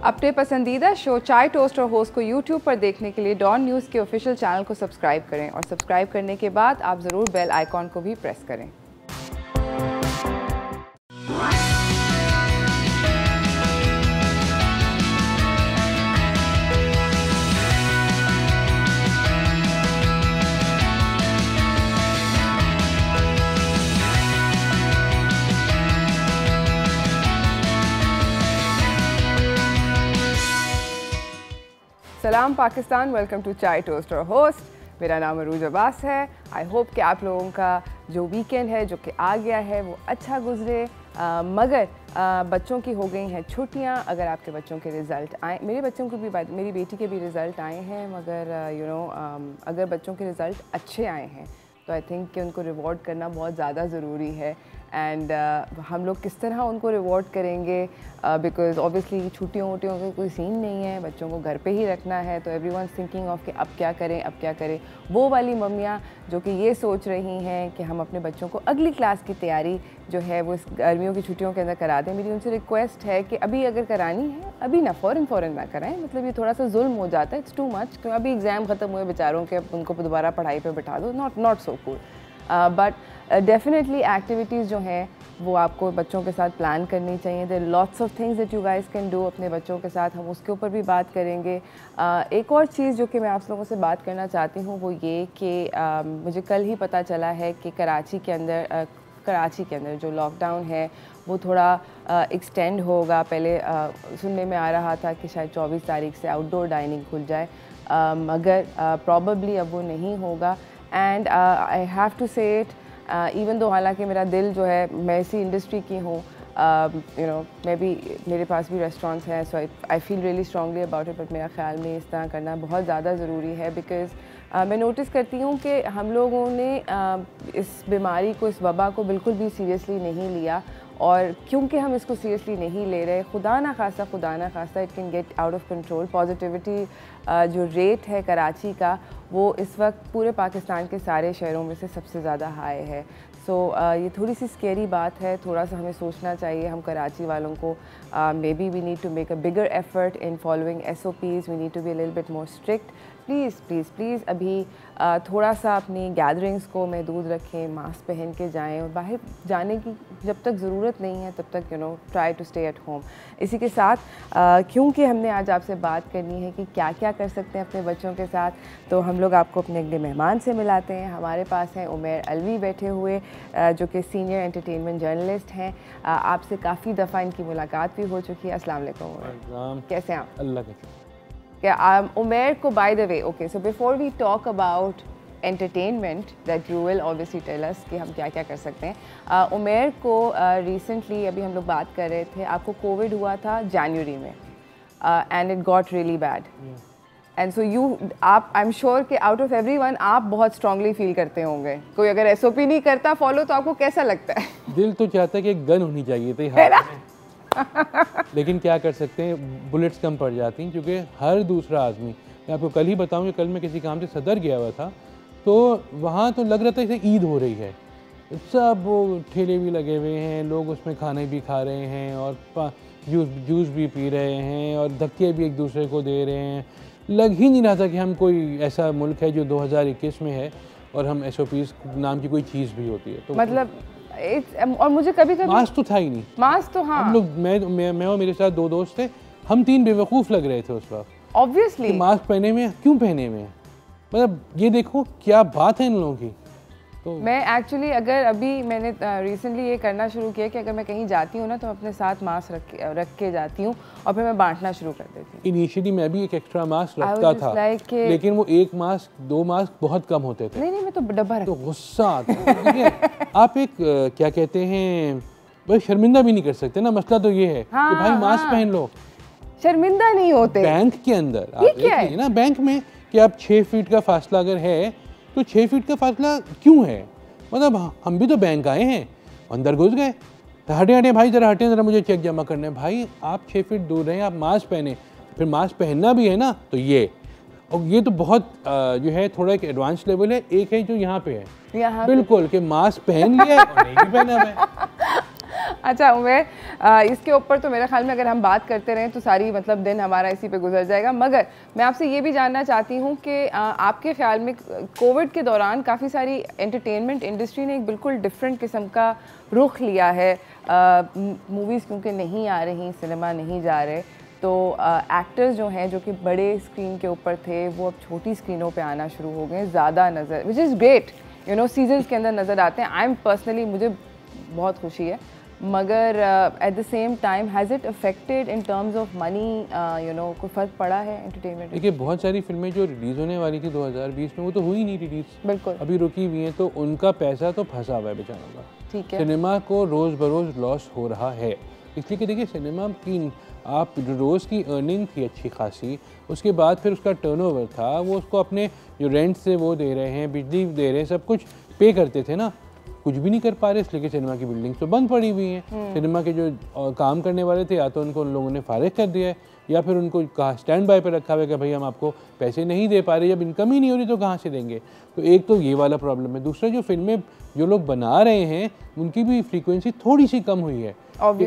अपने पसंदीदा शो चाय टोस्ट और होस्ट को YouTube पर देखने के लिए डॉन न्यूज़ के ऑफिशियल चैनल को सब्सक्राइब करें और सब्सक्राइब करने के बाद आप ज़रूर बेल आइकॉन को भी प्रेस करें। सलाम पाकिस्तान, वेलकम टू चाय टोस्ट और होस्ट। मेरा नाम अरूज अब्बास है। आई होप कि आप लोगों का जो वीकेंड है जो कि आ गया है वो अच्छा गुजरे। मगर बच्चों की हो गई हैं छुट्टियां। अगर आपके बच्चों के रिज़ल्ट आए, मेरे बच्चों को भी, मेरी बेटी के भी रिज़ल्ट आए हैं, मगर अगर बच्चों के रिज़ल्ट अच्छे आए हैं तो आई थिंक कि उनको रिवॉर्ड करना बहुत ज़्यादा ज़रूरी है। एंड हम लोग किस तरह उनको रिवॉर्ड करेंगे, बिकॉज़ ऑब्वियसली छुट्टियों वुट्टियों का कोई सीन नहीं है, बच्चों को घर पे ही रखना है। तो एवरीवन थिंकिंग ऑफ कि अब क्या करें, अब क्या करें। वो वाली मम्मियाँ जो कि ये सोच रही हैं कि हम अपने बच्चों को अगली क्लास की तैयारी जो है वो इस गर्मियों की छुट्टियों के अंदर करा दें, मेरी उनसे रिक्वेस्ट है कि अभी अगर करानी है अभी ना, फ़ौरन ना कराएं। मतलब ये थोड़ा सा जुल्म हो जाता है, इट्स टू मच। क्यों अभी एग्ज़ाम ख़त्म हुए बेचारों के, उनको दोबारा पढ़ाई पे बिठा दो, not so cool. But definitely activities जो हैं वो आपको बच्चों के साथ प्लान करनी चाहिए। There lots of things that you guys can do अपने बच्चों के साथ, हम उसके ऊपर भी बात करेंगे। एक और चीज़ जो कि मैं आप लोगों से बात करना चाहती हूँ वो ये कि मुझे कल ही पता चला है कि कराची के अंदर जो लॉकडाउन है वो थोड़ा एक्सटेंड होगा। पहले सुनने में आ रहा था कि शायद 24 तारीख से आउटडोर डाइनिंग खुल जाए, मगर प्रॉबली अब वो नहीं होगा। एंड आई हैव टू से इट, इवन दो हालांकि मेरा दिल जो है, मैं इसी इंडस्ट्री की हूँ, मैं भी, मेरे पास भी रेस्टोरेंट्स हैं, so I feel really strongly about it. But मेरा ख्याल में इस तरह करना बहुत ज़्यादा ज़रूरी है, बिकॉज़ मैं नोटिस करती हूँ कि हम लोगों ने इस बीमारी को, इस वबा को बिल्कुल भी सीरियसली नहीं लिया। और क्योंकि हम इसको सीरियसली नहीं ले रहे, खुदा ना खास्ता it can get out of control. Positivity जो रेट है कराची का, वो इस वक्त पूरे पाकिस्तान के सारे शहरों में से सबसे ज़्यादा हाई है। सो ये थोड़ी सी स्केरी बात है, थोड़ा सा हमें सोचना चाहिए हम कराची वालों को। May be we need to make a bigger effort in following SOPs, we need to be a little bit more strict. Please अभी थोड़ा सा अपनी गैदरिंग्स को महदूद रखें, मास्क पहन के जाएं, और बाहर जाने की जब तक ज़रूरत नहीं है तब तक try to stay at home. इसी के साथ क्योंकि हमने आज आपसे बात करनी है कि क्या क्या कर सकते हैं अपने बच्चों के साथ, तो हम लोग आपको अपने अगले मेहमान से मिलाते हैं। हमारे पास हैं उमैर अलवी बैठे हुए, जो कि सीनियर एंटरटेनमेंट जर्नलिस्ट हैं। आपसे काफ़ी दफ़ा इनकी मुलाकात भी हो चुकी है। अस्सलाम वालेकुम उमैर, कैसे हैं आप? अल्लाह का उमैर को, by the way, okay, so before we talk about entertainment that you will obviously tell us कि हम क्या क्या कर सकते हैं। उमैर को रिसेंटली, अभी हम लोग बात कर रहे थे, आपको कोविड हुआ था जनवरी में, and it got really bad. And so आप, आई एम श्योर कि आउट ऑफ एवरीवन आप बहुत स्ट्रांगली फील करते होंगे। कोई अगर SOP नहीं करता फॉलो तो आपको कैसा लगता है? दिल तो चाहता है कि एक गन होनी चाहिए थी, लेकिन क्या कर सकते हैं, बुलेट्स कम पड़ जाती हैं। क्योंकि हर दूसरा आदमी, मैं आपको कल ही बताऊं कि कल मैं किसी काम से सदर गया हुआ था, तो वहाँ तो लग रहा था जैसे ईद हो रही है। सब वो ठेले भी लगे हुए हैं, लोग उसमें खाने भी खा रहे हैं और जूस भी पी रहे हैं और धक्के भी एक दूसरे को दे रहे हैं। लग ही नहीं रहा था कि हम कोई ऐसा मुल्क है जो 2021 में है और हम SOPs नाम की कोई चीज़ भी होती है। तो मतलब और मुझे कभी मास्क तो था ही नहीं। मास्क तो हाँ, हम लोग, मैं और मेरे साथ 2 दोस्त थे, हम 3 बेवकूफ़ लग रहे थे उस वक्त। ऑब्वियसली मास्क पहने में क्यों पहने में, मतलब ये देखो क्या बात है इन लोगों की। तो मैं एक्चुअली, अगर अभी मैंने रिसेंटली ये करना शुरू किया कि अगर मैं कहीं जाती हूँ ना तो मैं अपने साथ मास्क रख के जाती हूँ और फिर मैं बांटना शुरू कर देती हूँ। इनिशियली मैं भी एक एक्स्ट्रा मास्क रखता था, लेकिन वो 1 मास्क 2 मास्क बहुत कम होते थे। नहीं मैं तो डब्बा रखती। तो गुस्सा आता। आप एक क्या कहते हैं, भाई शर्मिंदा भी नहीं कर सकते ना, मसला तो ये है कि भाई मास्क पहन लो। शर्मिंदा नहीं होते। बैंक के अंदर आप देखिए ना, बैंक में कि आप 6 फीट का फासला अगर है तो 6 फीट का फासला क्यों है? मतलब हम भी तो बैंक आए हैं, अंदर घुस गए, हटे भाई ज़रा हटें, ज़रा मुझे चेक जमा करना है। भाई आप 6 फीट दूर रहें, आप मास्क पहने, फिर मास्क पहनना भी है ना, तो ये, और ये तो बहुत जो है थोड़ा एक एडवांस लेवल है। एक है जो यहाँ पे है बिल्कुल कि मास्क पहन लिया और नहीं भी पहना है। अच्छा उमेर, इसके ऊपर तो मेरे ख्याल में अगर हम बात करते रहें तो सारी मतलब दिन हमारा इसी पे गुजर जाएगा, मगर मैं आपसे ये भी जानना चाहती हूँ कि आपके ख्याल में कोविड के दौरान काफ़ी सारी एंटरटेनमेंट इंडस्ट्री ने एक बिल्कुल डिफरेंट किस्म का रुख लिया है। मूवीज़ क्योंकि नहीं आ रही, सिनेमा नहीं जा रहे, तो एक्टर्स जो हैं जो कि बड़े स्क्रीन के ऊपर थे वो अब छोटी स्क्रीनों पे आना शुरू हो गए, ज़्यादा नज़र, which is great, you know, seasons के अंदर नज़र आते हैं। आई एम पर्सनली, मुझे बहुत खुशी है, मगर at the same time has it affected in terms of money, you know, कोई फ़र्क पड़ा है एंटरटेनमेंट? देखिए, बहुत सारी फिल्में जो रिलीज़ होने वाली थी 2020 में वो तो हुई नहीं रिलीज़, बिल्कुल अभी रुकी हुई हैं, तो उनका पैसा तो फंसा हुआ है बेचारों का। ठीक है, सिनेमा को रोज़ बरोज़ लॉस हो रहा है, इसलिए कि देखिए सिनेमा की आप रोज़ की अर्निंग थी अच्छी खासी, उसके बाद फिर उसका टर्नओवर था, वो उसको अपने जो रेंट से वो दे रहे हैं, बिजली दे रहे हैं, सब कुछ पे करते थे ना, कुछ भी नहीं कर पा रहे, इसलिए कि सिनेमा की बिल्डिंग्स तो बंद पड़ी हुई हैं। सिनेमा के जो काम करने वाले थे या तो उनको उन लोगों ने फारिग कर दिया है या फिर उनको कहा स्टैंड बाय पर रखा हुआ है कि भाई हम आपको पैसे नहीं दे पा रहे, जब इनकम ही नहीं हो रही तो कहाँ से देंगे। तो एक तो ये वाला प्रॉब्लम है। दूसरा, जो फिल्में जो लोग बना रहे हैं उनकी भी फ्रीक्वेंसी थोड़ी सी कम हुई है।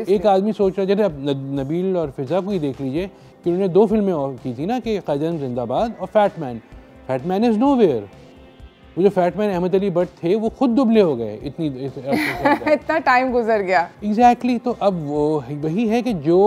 एक आदमी सोच रहा है, जैसे अब नबील और फिज़ा को ही देख लीजिए कि उन्होंने 2 फिल्में और की थी ना, कि क़ायद-ए-आज़म जिंदाबाद और फैटमैन इज़ नोवेयर। वो जो फैटमैन अहमद अली भट्ट थे वो खुद दुबले हो गए, इतना टाइम गुजर गया। एग्जैक्टली तो अब वो वही है कि जो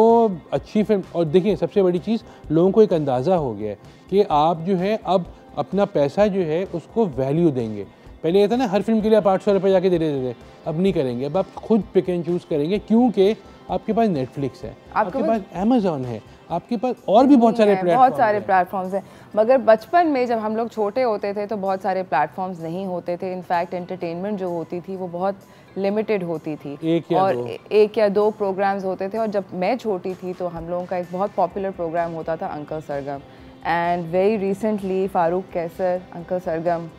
अच्छी फिल्म, और देखिए सबसे बड़ी चीज़, लोगों को एक अंदाज़ा हो गया है कि आप जो है अब अपना पैसा जो है उसको वैल्यू देंगे। पहले ये था ना, हर फिल्म के लिए आप 800 रुपये जाके दे देते थे, अब नहीं करेंगे, अब आप खुद पिक एंड चूज़ करेंगे, क्योंकि आपके पास नेटफ्लिक्स है, आपके पास अमेज़ॉन है, आपके पास और भी बहुत सारे प्लेटफॉर्म्स हैं। मगर बचपन में जब हम लोग छोटे होते थे तो बहुत सारे प्लेटफॉर्म्स नहीं होते थे। इनफैक्ट एंटरटेनमेंट जो होती थी वो बहुत लिमिटेड होती थी, एक या दो प्रोग्राम्स होते थे। और जब मैं छोटी थी तो हम लोगों का एक बहुत पॉपुलर प्रोग्राम होता था uncle Sargam, and very recently Farooq Qaiser, uncle Sargam,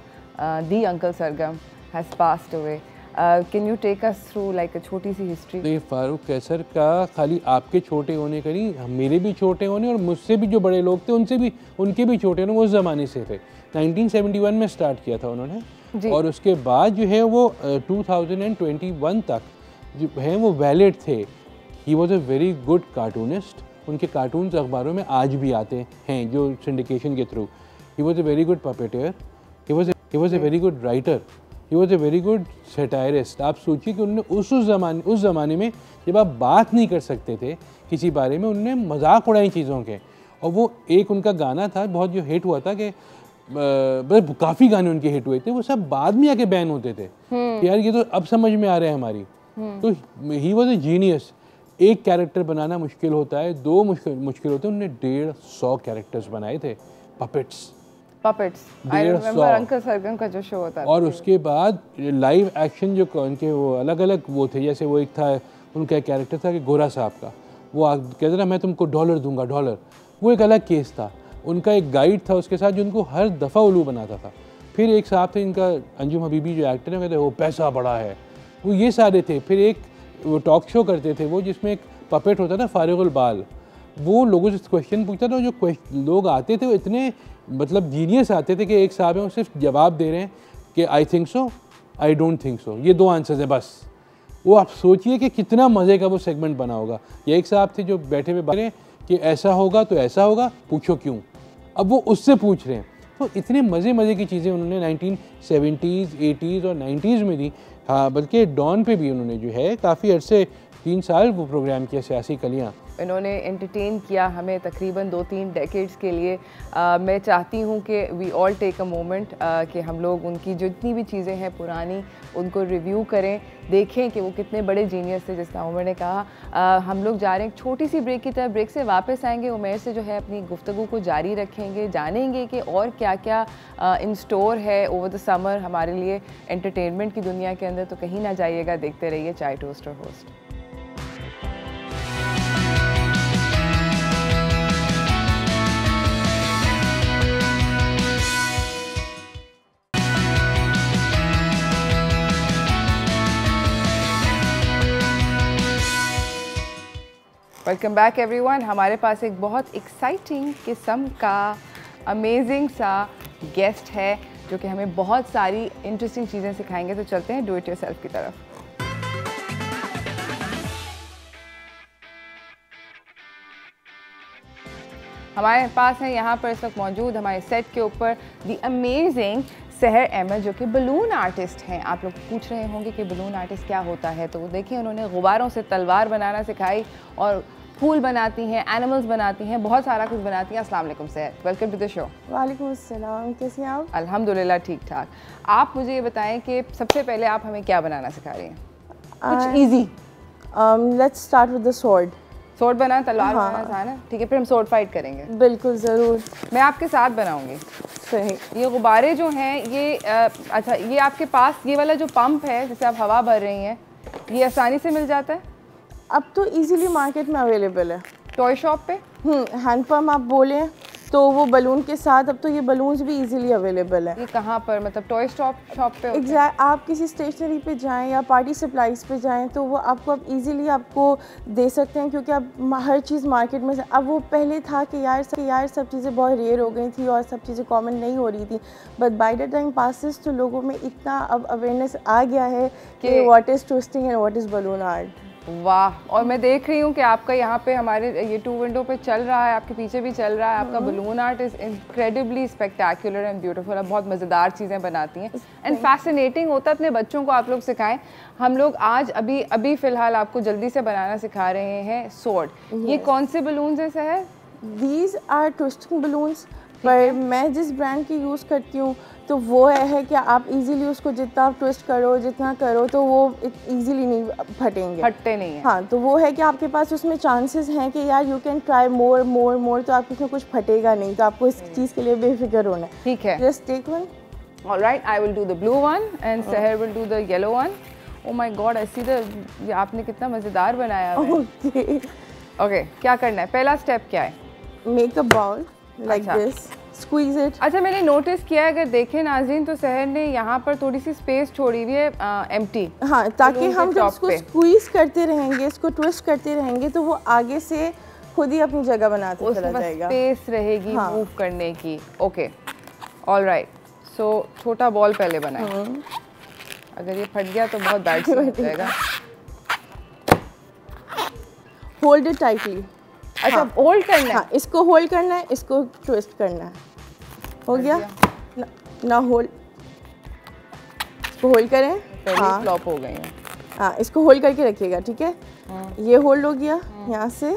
the uncle Sargam has passed away. Can you take us through like छोटी सी हिस्ट्री? तो ये फारूक कैसर का खाली आपके छोटे होने का नहीं, मेरे भी छोटे होने और मुझसे भी जो बड़े लोग थे उनके भी छोटे होने, वो उस ज़माने से थे। 1971 में स्टार्ट किया था उन्होंने, और उसके बाद जो है वो 2021 तक जो है वो वैलिड थे। He was a very good cartoonist, उनके कार्टून्स अखबारों में आज भी आते हैं जो सिंडिकेशन के through. He was a very good puppeteer, he was a very good writer, he was a very good satirist. आप सोचिए कि उन्होंने उस ज़माने में जब आप बात नहीं कर सकते थे किसी बारे में, उन्होंने मजाक उड़ाई चीज़ों के। और वो एक उनका गाना था बहुत जो हिट हुआ था, कि काफ़ी गाने उनके हिट हुए थे, वो सब बाद में आके बैन होते थे कि यार ये तो अब समझ में आ रहे हैं हमारी। तो ही वॉज अ जीनियस। एक कैरेक्टर बनाना मुश्किल होता है, 2 मुश्किल होते हैं, उन्होंने 150 कैरेक्टर्स बनाए थे, पपेट्स। आई रिमेंबर अंकल सरगम का जो शो होता था। और उसके बाद लाइव एक्शन जो उनके वो अलग अलग वो थे, जैसे वो एक था उनका एक कैरेक्टर था कि गोरा साहब का, वो कहते ना मैं तुमको $1 दूंगा $1, वो एक अलग केस था। उनका एक गाइड था उसके साथ जो उनको हर दफ़ा उल्लू बनाता था। फिर एक साहब थे इनका अंजुम हबीबी जो एक्टर है, कहते वो पैसा बड़ा है, वो ये सारे थे। फिर एक वो टॉक शो करते थे वो, जिसमें एक पपेट होता था फारिगुल बाल, वो लोगों से क्वेश्चन पूछता था। जो लोग आते थे वो इतने मतलब जीनियस आते थे कि एक साहब है वो सिर्फ जवाब दे रहे हैं कि I think so, I don't think so, ये 2 आंसर्स है बस। वो आप सोचिए कि कितना मज़े का वो सेगमेंट बना होगा। ये एक साहब थे जो बैठे हुए बात कि ऐसा होगा तो ऐसा होगा, पूछो क्यों, अब वो उससे पूछ रहे हैं। तो इतने मज़े की चीज़ें उन्होंने 1970s, 80s और 90s में दी। हाँ, बल्कि डॉन पे भी उन्होंने जो है काफ़ी अर्से 3 साल वो प्रोग्राम किया, सियासी कलियाँ। इन्होंने एंटरटेन किया हमें तकरीबन 2-3 डेकेड्स के लिए। मैं चाहती हूँ कि we all take a moment कि हम लोग उनकी जितनी भी चीज़ें हैं पुरानी उनको रिव्यू करें, देखें कि वो कितने बड़े जीनियस थे। जिस उमर ने कहा, हम लोग जा रहे हैं एक छोटी सी ब्रेक की तरफ, ब्रेक से वापस आएंगे, उमेर से जो है अपनी गुफ्तगू को जारी रखेंगे, जानेंगे कि और क्या क्या इन स्टोर है ओवर द समर हमारे लिए एंटरटेनमेंट की दुनिया के अंदर। तो कहीं ना जाइएगा, देखते रहिए चाय toaster host. Welcome back everyone. हमारे पास एक बहुत एक्साइटिंग किस्म का अमेजिंग सा गेस्ट है जो कि हमें बहुत सारी इंटरेस्टिंग चीज़ें सिखाएंगे। तो चलते हैं डू इट योरसेल्फ की तरफ। हमारे पास है यहाँ पर इस वक्त मौजूद हमारे सेट के ऊपर द अमेजिंग सहर अहमद, जो कि बलून आर्टिस्ट हैं। आप लोग पूछ रहे होंगे कि बलून आर्टिस्ट क्या होता है, तो देखिए उन्होंने गुब्बारों से तलवार बनाना सिखाई और फूल बनाती हैं, एनिमल्स बनाती हैं, बहुत सारा कुछ बनाती हैं। अस्सलाम वालेकुम सहर, वेलकम टू द शो। वालेकुम अस्सलाम, कैसे हैं आप? अल्हम्दुलिल्लाह ठीक ठाक। आप मुझे ये बताएं कि सबसे पहले आप हमें क्या बनाना सिखा रही हैं? कुछ easy. Let's start with the sword. Sword बनाना, तलवार बनाना था ना? ठीक है, फिर हम स्वॉर्ड फाइट करेंगे। बिल्कुल ज़रूर। मैं आपके साथ बनाऊंगी। सही। ये गुब्बारे जो हैं ये अच्छा, ये आपके पास ये वाला जो पंप है जिससे आप हवा भर रही हैं, ये आसानी से मिल जाता है? अब तो इजीली मार्केट में अवेलेबल है टॉय शॉप पे। हैंड पंप आप बोलें तो वो बलून के साथ अब तो ये बलून्स भी इजीली अवेलेबल है। ये कहाँ पर, मतलब टॉय शॉप पे? एग्जैक्ट, आप किसी स्टेशनरी पे जाएं या पार्टी सप्लाईज पे जाएं तो वो आपको अब इजीली आपको दे सकते हैं, क्योंकि अब हर चीज़ मार्केट में। अब वो पहले था कि यार सब चीज़ें बहुत रेयर हो गई थी और सब चीज़ें कॉमन नहीं हो रही थी, but by the time passes तो लोगों में इतना अब अवेयरनेस आ गया है कि what is twisting and what is balloon art. वाह। और मैं देख रही हूँ कि आपका यहाँ पे हमारे ये 2 विंडो पे चल रहा है, आपके पीछे भी चल रहा है। आपका balloon art is incredibly spectacular and beautiful. आप बहुत मज़ेदार चीज़ें बनाती हैं एंड फैसिनेटिंग होता है। अपने बच्चों को आप लोग सिखाएं। हम लोग आज अभी फ़िलहाल आपको जल्दी से बनाना सिखा रहे हैं स्वॉर्ड। ये कौन से बलून्स हैं सहर? दीज आर ट्विस्टिंग बलून्स, पर मैं जिस ब्रांड की यूज़ करती हूँ तो वो है कि आप इजीली उसको जितना आप ट्विस्ट करो, जितना करो तो वो इजीली नहीं फटते नहीं है। हाँ, तो वो है कि आपके पास उसमें चांसेस हैं कि यार यू कैन ट्राई मोर, तो आपके उसमें कुछ फटेगा नहीं, तो आपको इस चीज़ के लिए बेफिक्र होना है। ठीक है, just take one. Alright, I will do the blue one and Sehar will do the yellow one. Oh my God, I see the, आपने कितना मज़ेदार बनाया है। ओके, क्या करना है? पहला स्टेप क्या है? Make a bowl like this, squeeze it. अच्छा, मैंने नोटिस किया है, अगर देखें नाज़रीन, तो सहर ने यहाँ पर थोड़ी सी स्पेस छोड़ी हुई है एम्प्टी। हाँ, ताकि हम जब इसको स्क्वीज करते रहेंगे, इसको ट्विस्ट करते रहेंगे तो वो आगे से खुद ही अपनी जगह बनाते चला जाएगा। स्पेस रहेगी मूव करने की। Okay, alright. सो छोटा बॉल पहले बनाए। अगर ये फट गया तो बहुत बैड हो जाएगा। Hold it tightly. अच्छा, होल्ड करना है? हाँ, इसको होल्ड करना है, इसको ट्विस्ट करना है। हो गया ना होल्ड, इसको होल्ड करें। हाँ, फ्लॉप हो गई है। हाँ, इसको होल्ड करके रखिएगा, ठीक है। ये होल्ड हो गया यहाँ से।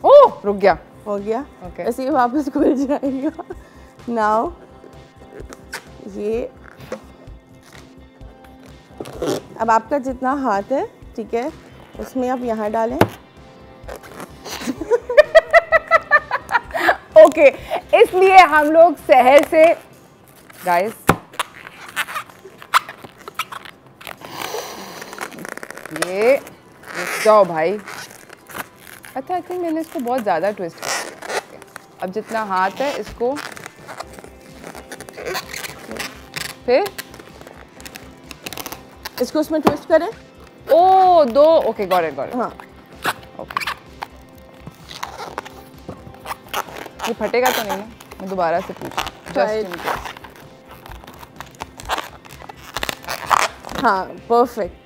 ओह, रुक गया। हो गया। okay. ऐसे ही वापस खुल जाएगा। नाउ ये अब आपका जितना हाथ है, ठीक है, उसमें आप यहाँ डालें। ओके, इसलिए हम लोग सहर से गाइस ये जाओ भाई। अच्छा, आई थिंक मैंने इसको बहुत ज़्यादा ट्विस्ट किया। अब जितना हाथ है इसको फिर इसको उसमें ट्विस्ट करें। ओ, दो। Okay, got it. हाँ, ओके। ये फटेगा तो नहीं ना? मैं दोबारा से पूछ। हाँ, परफेक्ट।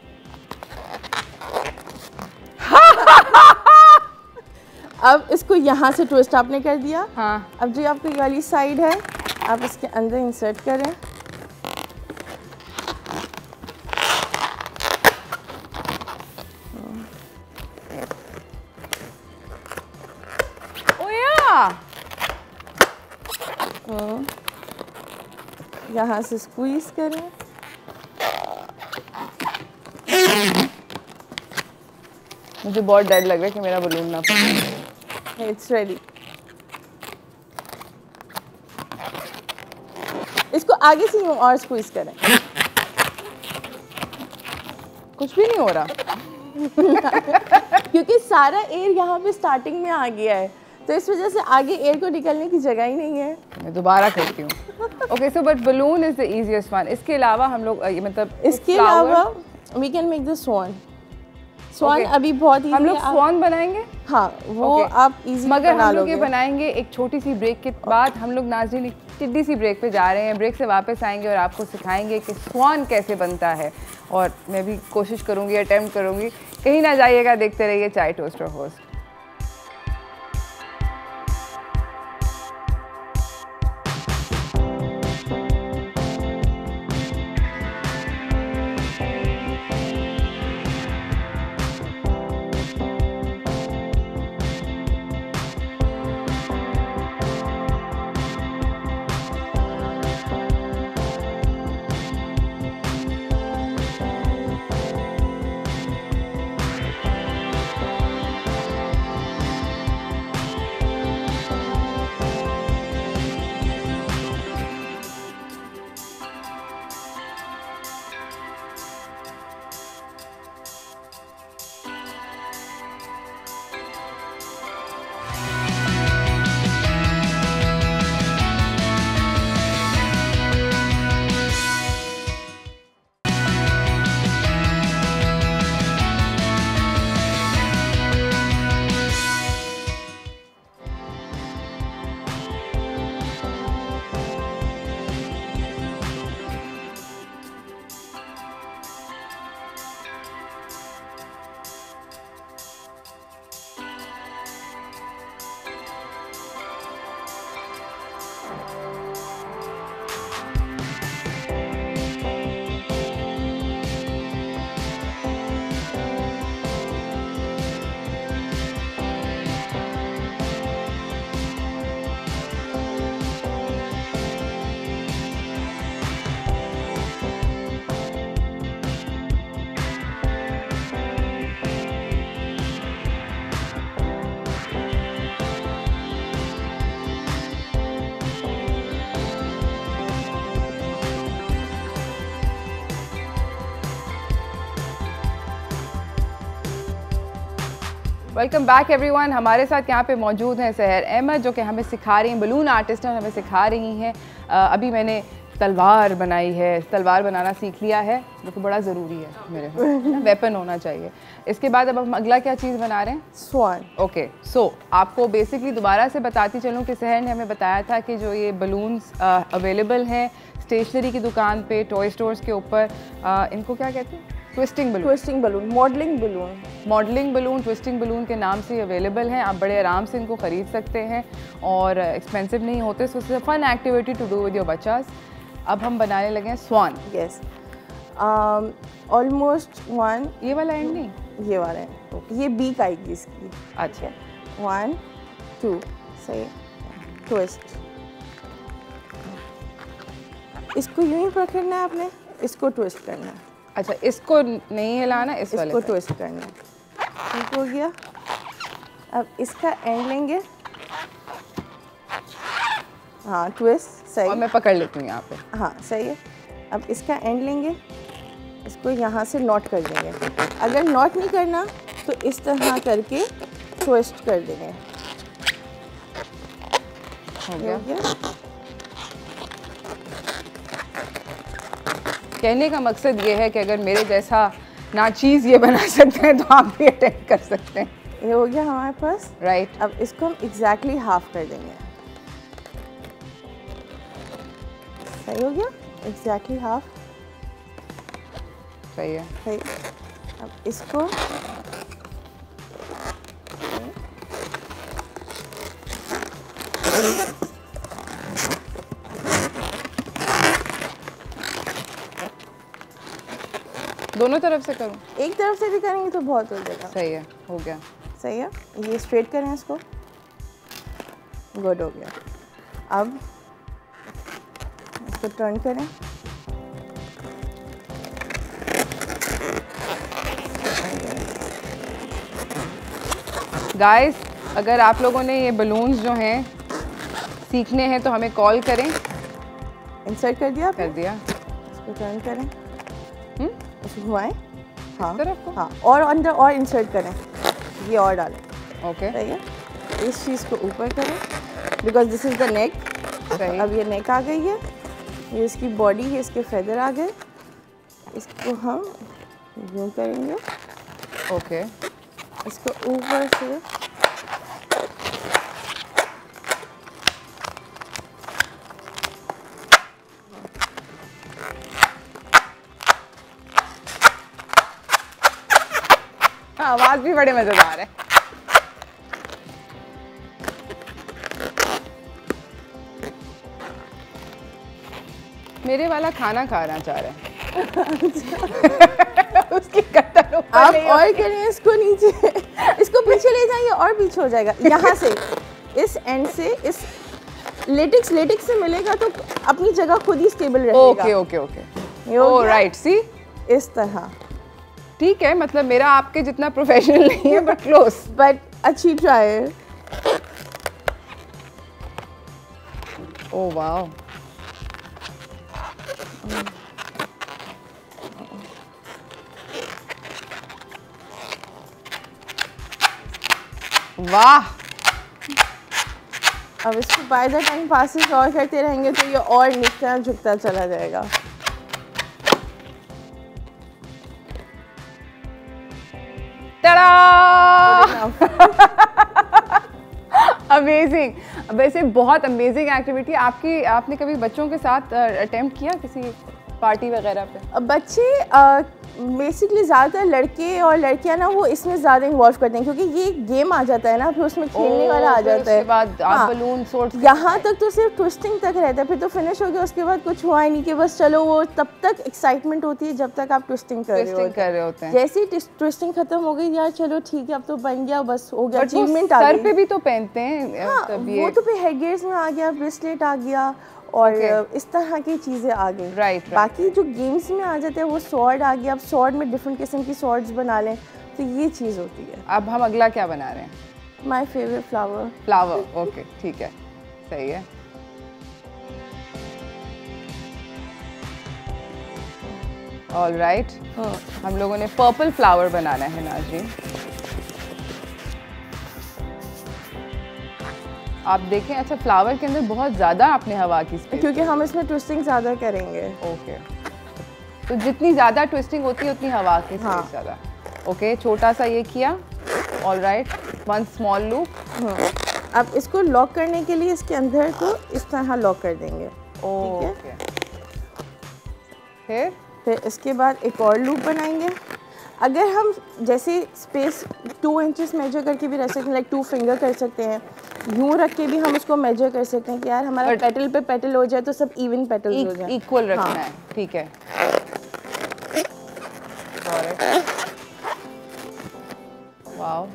अब इसको यहाँ से ट्विस्ट आपने कर दिया। हाँ। अब जो आपकी वाली साइड है आप इसके अंदर इंसर्ट करें। यहाँ से स्क्वीज करें। मुझे बहुत डर लग रहा है कि मेरा बलून ना फटे। It's ready. इसको आगे से यूं और स्क्वीज करें। कुछ भी नहीं हो रहा। क्योंकि सारा एयर यहाँ पे स्टार्टिंग में आ गया है, तो इस वजह से आगे एयर को निकलने की जगह ही नहीं है। मैं दोबारा करती हूँ। Okay, so but balloon is the easiest one. इसके अलावा हम लोग मतलब इसके अलावा वी कैन मेक द स्वान। स्वान अभी बहुत इजी। हम लोग स्वान बनाएंगे। हाँ, वो आप इजी मगर हम लोग ये बनाएंगे एक छोटी सी ब्रेक के बाद। हम लोग नाज़रीन एक टिड्डी सी ब्रेक पे जा रहे हैं। ब्रेक से वापस आएंगे और आपको सिखाएंगे कि स्वान कैसे बनता है, और मैं भी कोशिश करूँगी, अटेम्प्ट करूँगी। कहीं ना जाइएगा, देखते रहिए चाय toaster host. Welcome back everyone. हमारे साथ यहाँ पे मौजूद हैं सहर अहमद जो कि हमें सिखा रही हैं, बलून आर्टिस्ट हैं, हमें सिखा रही हैं। अभी मैंने तलवार बनाई है, तलवार बनाना सीख लिया है जो कि बड़ा ज़रूरी है मेरे पास, वेपन होना चाहिए। इसके बाद अब हम अगला क्या चीज़ बना रहे हैं? स्वान। ओके, सो आपको बेसिकली दोबारा से बताती चलूँ कि सहर ने हमें बताया था कि जो ये बलून्स अवेलेबल हैं स्टेशनरी की दुकान पे, टॉय स्टोर्स के ऊपर, इनको क्या कहते हैं? Twisting balloon. Twisting balloon, modelling balloon. Modelling balloon, twisting balloon के नाम से अवेलेबल हैं। आप बड़े आराम से इनको ख़रीद सकते हैं और एक्सपेंसिव नहीं होते। So it's a fun activity to do with your बच्चास। अब हम बनाने लगे हैं स्वान। Yes, almost one. ये वाला एंड नहीं, ये वाला है, ये बीक आएगी इसकी। अच्छा, 1 2 सही। ट्विस्ट, इसको यूं ही पकड़ना है आपने, इसको ट्विस्ट करना है। अच्छा, इसको नहीं हिलाना, इस वाले इसको ट्विस्ट करना है। ठीक हो गया। अब इसका एंड लेंगे, हाँ ट्विस्ट, सही। और मैं पकड़ लेती हूँ यहाँ पे। हाँ सही है। अब इसका एंड लेंगे, इसको यहाँ से नॉट कर देंगे। अगर नॉट नहीं करना तो इस तरह करके ट्विस्ट कर देंगे। हो गया। गया। कहने का मकसद ये है कि अगर मेरे जैसा नाचीज़ ये बना सकते हैं तो आप भी अटेम्प्ट कर सकते हैं। ये हो गया हमारे पास, राइट। अब इसको हम एग्जैक्टली हाफ कर देंगे। सही हो गया, एग्जैक्टली हाफ। सही है। सही। अब इसको दोनों तरफ से करूँ? एक तरफ से भी करेंगे तो बहुत हो जाएगा। सही है, हो गया। सही है। ये स्ट्रेट करें इसको, गुड हो गया। अब इसको टर्न करें, गाइस अगर आप लोगों ने ये बलून्स जो हैं सीखने हैं तो हमें कॉल करें। इंसर्ट कर दिया आपने? कर दिया। इसको टर्न करें, इसको घुमाएं, हाँ तरफ को? हाँ, और अंदर और इंसर्ट करें, ये और डालें। ओके, सही है। इस चीज़ को ऊपर करें because this is the neck. सही। अब ये नेक आ गई है, ये इसकी बॉडी है, इसके फेदर आ गए। इसको हम यूँ करेंगे, ओके, इसको ऊपर से आवाज़ भी बड़े मज़ेदार है। मेरे वाला खाना खाना चाह रहा है। उसकी कतर ऊपर आप नहीं और होती। करें इसको नीचे, इसको पीछे ले जाएंगे और पीछे हो जाएगा। यहाँ से इस एंड से इस लेटेक्स से मिलेगा तो अपनी जगह खुद ही स्टेबल रहेगा। ओके ओके ओके, ओ राइट, सी इस तरह। ठीक है, मतलब मेरा आपके जितना प्रोफेशनल नहीं है बट क्लोज। बट अच्छी ट्राई है। ओह वाह, वाह। अब इसको बाय द टाइम पासेस और करते रहेंगे तो ये और नीचे झुकता चला जाएगा। अमेजिंग। वैसे बहुत अमेजिंग एक्टिविटी आपने कभी बच्चों के साथ अटेम्प्ट किया किसी पार्टी वगैरह पे? बच्चे बेसिकली ज़्यादातर लड़के और लड़कियां ना वो इसमें ज़्यादा इन्वॉल्व करते हैं क्योंकि ये गेम आ जाता है ना, फिर उसमें खेलने वाला आ जाता है। बाद हाँ, बलून सोर्ट्स यहाँ तक तो सिर्फ ट्विस्टिंग तक रहता है, फिर तो फिनिश हो गया, उसके बाद कुछ हुआ ही नहीं कि बस चलो। वो तब तक एक्साइटमेंट होती है जब तक आप ट्विस्टिंग कर रहे होते हैं। जैसे ही ट्विस्टिंग खत्म हो गई, यार चलो ठीक है अब तो बन गया, बस हो गया, अचीवमेंट आ गई। सर पे भी तो पहनते हैं। हाँ, वो तो फिर हेड गियर्स में आ गया, ब्रेसलेट आ गया और इस तरह की चीज़ें आ गई। राइट। बाकी जो गेम्स में आ जाते हैं वो स्वॉर्ड आ गया। अब स्वॉर्ड में डिफरेंट किस्म की स्वॉर्ड्स बना लें तो ये चीज़ होती है। अब हम अगला क्या बना रहे हैं? My favourite flower. Flower, okay ठीक है, सही है। ऑल राइट, हम लोगों ने पर्पल फ्लावर बनाना है नाज़रीन। आप देखें, अच्छा फ्लावर के अंदर बहुत ज़्यादा आपने हवा की स्पेस, क्योंकि हम इसमें ट्विस्टिंग ज़्यादा करेंगे। ओके, तो जितनी ज़्यादा ट्विस्टिंग होती है उतनी हवा की हाँ। स्पेस ज़्यादा। ओके, छोटा सा ये किया, all right, one small loop. अब इसको लॉक करने के लिए इसके अंदर को इस तरह लॉक कर देंगे। ओके, फिर इसके बाद एक और लूप बनाएंगे। अगर हम जैसे स्पेस 2 इंचेस मेजर करके भी रख सकते हैं, लाइक 2 फिंगर कर सकते हैं, यूँ रख के भी हम उसको मेजर कर सकते हैं कि यार हमारा पेटल पे पेटल हो जाए तो सब इवन पेटल्स हो जाए, इक्वल रखना है, ठीक है। वाओ,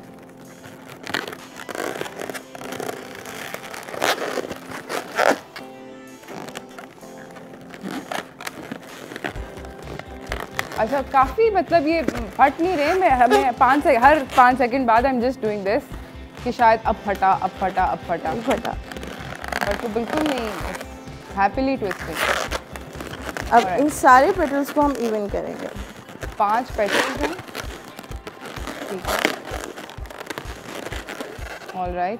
अच्छा काफ़ी, मतलब ये फट नहीं रहे। मैं हर 5 सेकंड बाद I am just doing this कि शायद अब फटा, अब फटा, अब फटा, और तो बिल्कुल नहीं, हैप्पीली ट्विस्टिंग। अब इन सारे पेटल्स को हम इवन करेंगे। 5 पेटल्स हैं, ठीक है, ऑल राइट,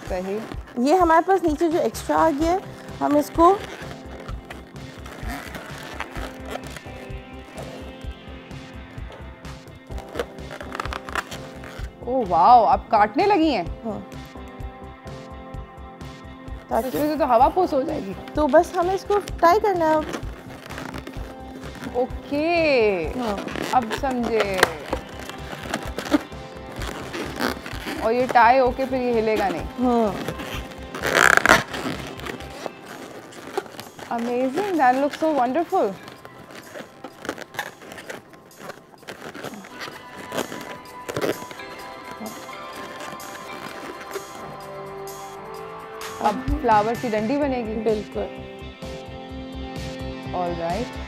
सही। ये हमारे पास नीचे जो एक्स्ट्रा आ गया है, हम इसको ओह वाओ, आप काटने लगी हैं, ताकि इसमें तो हवा पूस हो जाएगी। तो बस हमें इसको टाई करना है। ओके, अब समझे। और ये टाई होके फिर ये हिलेगा नहीं। Amazing, that looks so wonderful. अब फ्लावर की डंडी बनेगी। बिल्कुल। All right.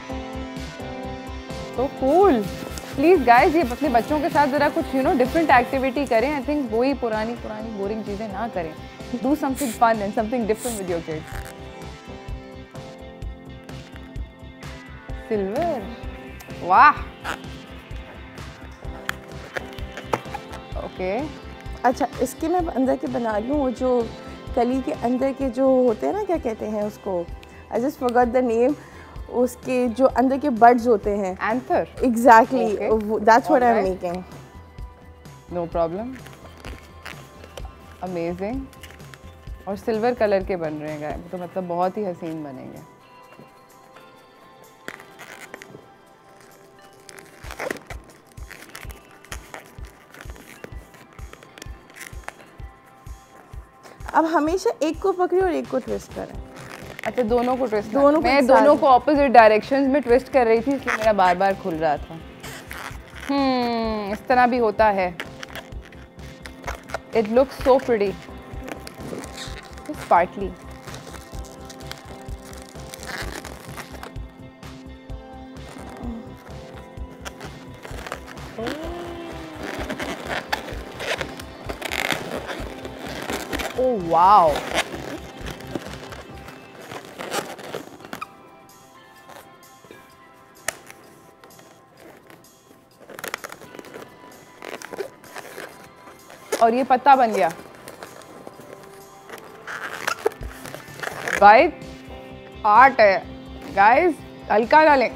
So cool. Please guys, ये अपने बच्चों के साथ ज़रा कुछ डिफरेंट एक्टिविटी करें। आई थिंक वही पुरानी बोरिंग चीज़ें ना करें। Do something fun and something different with your kids. Silver, वाह, ओके। अच्छा, इसके मैं अंदर के बना लूँ, वो जो कली के अंदर के जो होते हैं ना, क्या कहते हैं उसको, I just forgot the name, उसके जो अंदर के बड्स होते हैं। Anther. Exactly, that's what I am Alright. Making. No problem, amazing. और सिल्वर कलर के बन रहे हैं, तो मतलब बहुत ही हसीन बनेंगे। अब हमेशा एक को पकड़े और एक को ट्विस्ट करें। अच्छा, दोनों को ट्विस्ट, दोनों को मैं एक साथ। दोनों को ऑपोजिट डायरेक्शंस में ट्विस्ट कर रही थी, इसलिए मेरा बार बार खुल रहा था। इस तरह भी होता है। It looks so pretty, sparkly. Oh wow! और ये पत्ता बन गया। गाइस, आर्ट है गाइस, हल्का ना लें।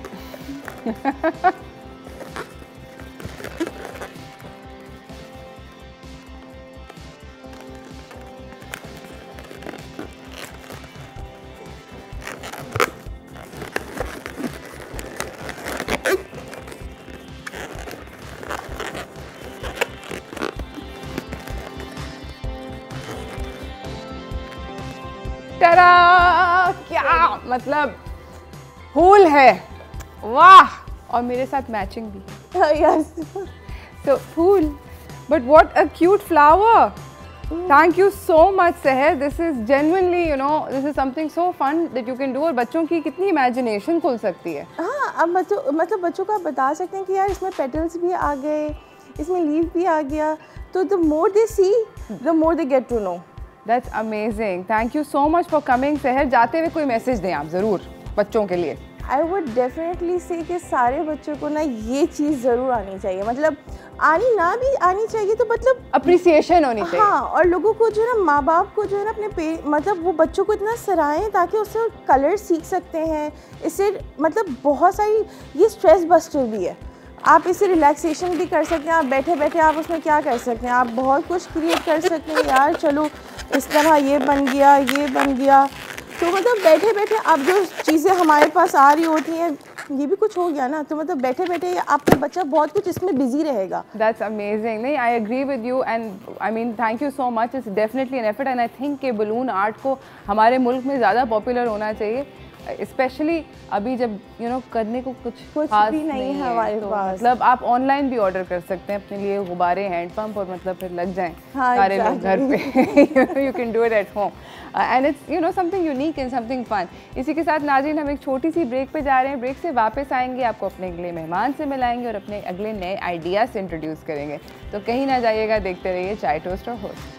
टरा, क्या मतलब फूल है, वाह, और मेरे साथ मैचिंग भी। Yes, So cool, but what a cute flower. Thank you so much Seher, this is genuinely, this is something so fun that you can do। और बच्चों की कितनी imagination खुल सकती है। हाँ, अब मतलब बच्चों को आप बता सकते हैं कि यार इसमें पेटल्स भी आ गए, इसमें लीफ भी आ गया, तो the more they see, the more they get to know। That's amazing, thank you so much for coming Seher। जाते हुए कोई मैसेज दें आप ज़रूर बच्चों के लिए। आई वुड डेफिनेटली से कि सारे बच्चों को ना ये चीज़ ज़रूर आनी चाहिए, मतलब आनी ना भी आनी चाहिए तो मतलब अप्रिसिएशन होनी चाहिए। हाँ, और लोगों को जो है ना, माँ बाप को जो है ना अपने मतलब वो बच्चों को इतना सराहें ताकि उससे कलर सीख सकते हैं। इससे मतलब बहुत सारी ये स्ट्रेस बस्टर भी है, आप इससे रिलैक्सेशन भी कर सकते हैं। आप बैठे बैठे आप उसमें क्या कर सकते हैं, आप बहुत कुछ क्रिएट कर सकते हैं। यार चलो इस तरह ये बन गया, ये बन गया, तो मतलब बैठे बैठे आप जो चीज़ें हमारे पास आ रही होती हैं, ये भी कुछ हो गया ना, तो मतलब बैठे बैठे आपका बच्चा बहुत कुछ इसमें बिजी रहेगा। That's amazing. नहीं, I agree with you and I mean thank you so much. It's definitely an effort and I think कि बलून आर्ट को हमारे मुल्क में ज़्यादा पॉपुलर होना चाहिए, स्पेशली अभी जब करने को कुछ खास भी नहीं है हमारे तो पास। मतलब आप ऑनलाइन भी ऑर्डर कर सकते हैं अपने लिए गुब्बारे, हैंडपम्प, और मतलब फिर लग जाएं हाँ, सारे लोग घर पे। You can do it at home and it's something unique and something fun. इसी के साथ नाज़रीन हम एक छोटी सी ब्रेक पे जा रहे हैं। ब्रेक से वापस आएंगे, आपको अपने अगले मेहमान से मिलाएंगे और अपने अगले नए आइडियाज़ से इंट्रोड्यूस करेंगे। तो कहीं ना जाइएगा, देखते रहिए चाय टोस्ट और होस्ट।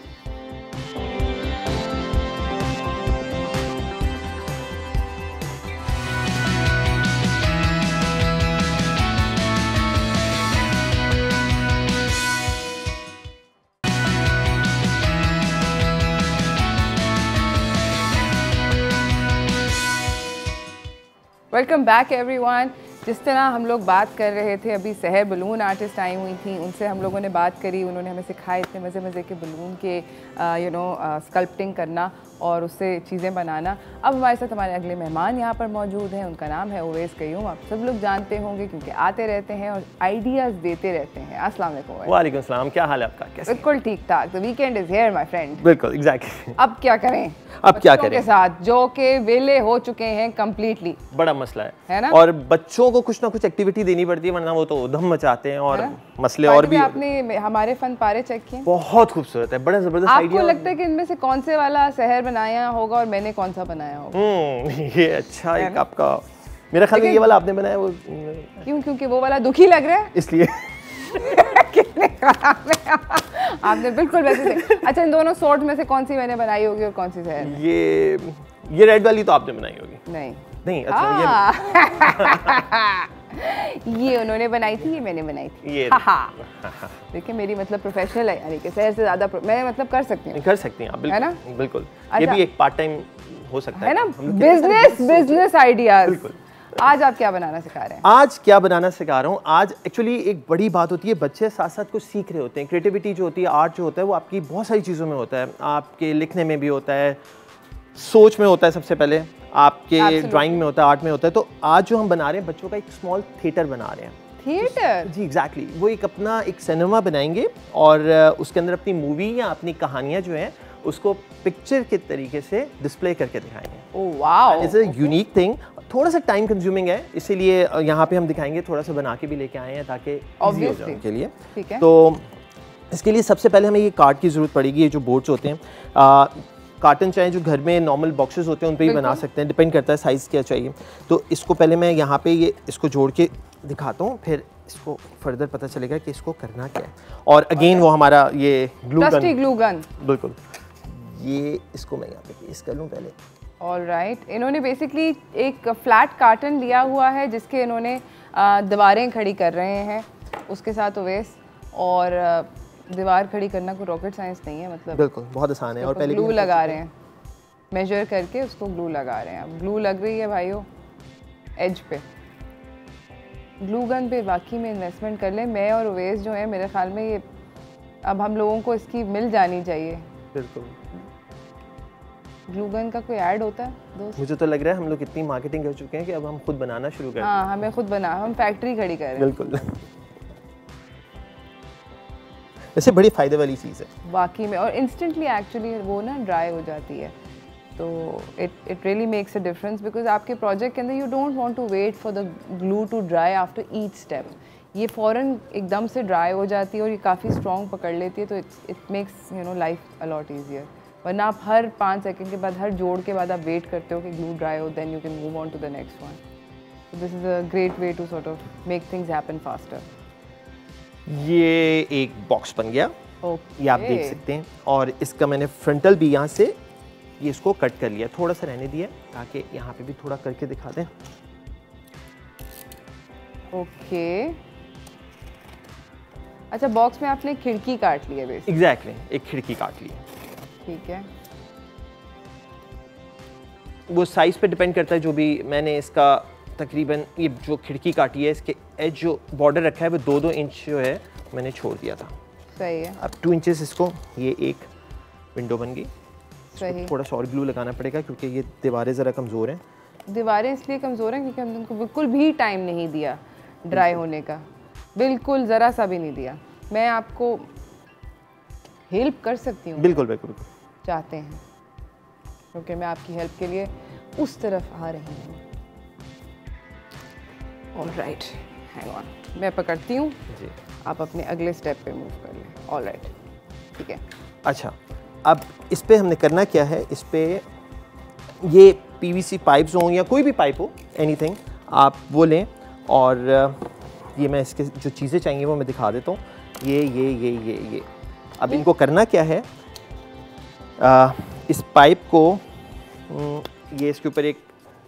Welcome back everyone. जिस तरह हम लोग बात कर रहे थे अभी, सहर बलून आर्टिस्ट आई हुई थी, उनसे हम लोगों ने बात करी, उन्होंने हमें सिखाए इतने मज़े मज़े के बलून के स्कल्पटिंग करना और उससे चीज़ें बनाना। अब हमारे साथ हमारे अगले मेहमान यहाँ पर मौजूद हैं, उनका नाम है उवैस क़य्यूम। आप सब लोग जानते होंगे क्योंकि आते रहते हैं और आइडियाज़ देते रहते हैं। अस्सलाम वालेकुम। वालेकुम सलाम, क्या हाल है आपका? कैसे? बिल्कुल ठीक ठाक। The weekend is here my friend. बिल्कुल एग्जैक्टली। अब क्या करें? अब क्या करें के साथ जो के वेले हो चुके हैं कम्प्लीटली, बड़ा मसला है ना? और बच्चों को कुछ ना कुछ एक्टिविटी देनी पड़ती है, वरना वो तो उधम मचाते हैं और मसले और भी। आपने हमारे फन पारे चेक किए? बहुत खूबसूरत है, बड़ा जबरदस्त आइडिया। आपको लगता है कि इनमें से कौन से वाला सहर बनाया होगा और मैंने कौन सा बनाया होगा? ये अच्छा एक आपका, मेरा ख्याल में ये वाला आपने बनाया। वो क्यों? क्योंकि वो वाला दुखी लग रहा है इसलिए। कितने खराब है आपने, बिल्कुल वैसे से। अच्छा, इन दोनों सॉर्ट में से कौन सी मैंने बनाई होगी और कौन सी सहर में? ये रेड वाली तो आपने बनाई होगी। नहीं, अच्छा ये उन्होंने बनाई थी, ये मैंने बनाई थी। ये देखिए मेरी मतलब प्रोफेशनल है, यानी कि सहर से ज़्यादा मैं मतलब कर सकती हूँ। कर सकती हैं आप, है ना? बिल्कुल। अच्छा। ये भी एक पार्ट टाइम हो सकता है ना, बिजनेस आइडियाज। बिल्कुल। आज आप क्या बनाना सिखा रहे हैं? आज क्या बनाना सिखा रहा हूँ, आज एक्चुअली एक बड़ी बात होती है, बच्चे साथ साथ कुछ सीख रहे होते हैं। क्रिएटिविटी जो होती है, आर्ट जो होता है, वो आपकी बहुत सारी चीज़ों में होता है। आपके लिखने में भी होता है, सोच में होता है, सबसे पहले आपके ड्राइंग में होता है, आर्ट में होता है। तो आज जो हम बना रहे हैं, बच्चों का एक स्मॉल थिएटर बना रहे हैं। थिएटर? जी एग्जैक्टली। वो एक अपना एक सिनेमा बनाएंगे और उसके अंदर अपनी मूवी या अपनी कहानियाँ जो हैं उसको पिक्चर के तरीके से डिस्प्ले करके दिखाएंगे। Oh wow, it's a unique thing. थोड़ा सा टाइम कंज्यूमिंग है, इसीलिए यहाँ पे हम दिखाएंगे, थोड़ा सा बना के भी लेके आए हैं ताकि इजी हो जाए उनके लिए। ठीक है। तो इसके लिए सबसे पहले हमें ये कार्ड की ज़रूरत पड़ेगी। ये जो बोर्ड्स होते हैं, कार्टन चाहे जो घर में नॉर्मल बॉक्सेस होते हैं उन पे भी बना सकते हैं, डिपेंड करता है साइज़ क्या चाहिए। तो इसको पहले मैं यहाँ पे ये इसको जोड़ के दिखाता हूँ, फिर इसको फर्दर पता चलेगा कि इसको करना क्या है। और अगेन वो हमारा ये ग्लू गन, बिल्कुल, ये इसको मैं यहाँ पे पेस्ट कर लूँ पहले। ऑलराइट, इन्होंने बेसिकली एक फ्लैट कार्टन लिया हुआ है जिसके इन्होंने दीवारें खड़ी कर रहे हैं उसके साथ उवैस, और दीवार खड़ी करना कोई रॉकेट साइंस नहीं है, मतलब बिल्कुल बहुत आसान है। और पहले ग्लू लगा रहे हैं, मेजर करके उसको ग्लू लगा रहे हैं। अब ग्लू लग रही है भाइयों एज पे। ग्लू गन पे वाकई में इन्वेस्टमेंट कर लें। मैं और उवैस जो है, मेरे ख्याल में ये अब हम लोगों को इसकी मिल जानी चाहिए। बिल्कुल। ग्लू गन का कोई ऐड होता है दोस्त? मुझे तो लग रहा है हम लोग इतनी मार्केटिंग कर चुके हैं कि अब हम खुद बनाना शुरू कर दें। हाँ, हमें खुद बना, हम फैक्ट्री खड़ी कर रहे हैं। बिल्कुल। वैसे बड़ी फ़ायदे वाली चीज़ है वाकई में, और इंस्टेंटली एक्चुअली वो ना ड्राई हो जाती है, तो it really makes a difference. Because आपके प्रोजेक्ट के अंदर you don't want to wait for the glue to dry after each step. ये फ़ौरन एकदम से ड्राई हो जाती है और ये काफ़ी स्ट्रॉन्ग पकड़ लेती है, तो it makes life a lot easier. वरना आप हर 5 सेकंड के बाद, हर जोड़ के बाद आप वेट करते हो कि ग्लू ड्राई हो, then you can move on to the next one. So this is a great way to sort of make things happen faster. ये एक बॉक्स बन गया, ये आप देख सकते हैं। और इसका मैंने फ्रंटल भी यहाँ से ये इसको कट कर लिया, थोड़ा सा रहने दिया ताकि यहाँ पे भी थोड़ा करके दिखा दें। ओके, अच्छा बॉक्स में आपने खिड़की काट ली है बेसिकली। एग्जैक्टली, एक खिड़की काट ली। ठीक है, वो साइज़ पे डिपेंड करता है। जो भी मैंने इसका तकरीबन ये जो खिड़की काटी है, इसके एज जो बॉर्डर रखा है वो 2-2 इंच जो है मैंने छोड़ दिया था। सही है, अब 2 इंचेस इसको, ये एक विंडो बन गई। सही। थोड़ा सा और ग्लू लगाना पड़ेगा क्योंकि ये दीवारें ज़रा कमज़ोर हैं। दीवारें इसलिए कमज़ोर हैं क्योंकि हमने उनको बिल्कुल भी टाइम नहीं दिया ड्राई होने का, बिल्कुल ज़रा सा भी नहीं दिया। मैं आपको हेल्प कर सकती हूँ, बिल्कुल बिल्कुल बिल्कुल। चाहते हैं, क्योंकि मैं आपकी हेल्प के लिए उस तरफ आ रही हूँ। ऑलराइट, हैंग ऑन, मैं पकड़ती हूँ, जी। आप अपने अगले स्टेप पे मूव कर लें। ऑलराइट, ठीक है। अच्छा, अब इस पे हमने करना क्या है, इस पे ये पीवीसी पाइप्स हों या कोई भी पाइप हो, एनीथिंग आप वो लें। और ये मैं इसके जो चीज़ें चाहिए वो मैं दिखा देता हूँ। ये अब इनको करना क्या है, इस पाइप को ये इसके ऊपर एक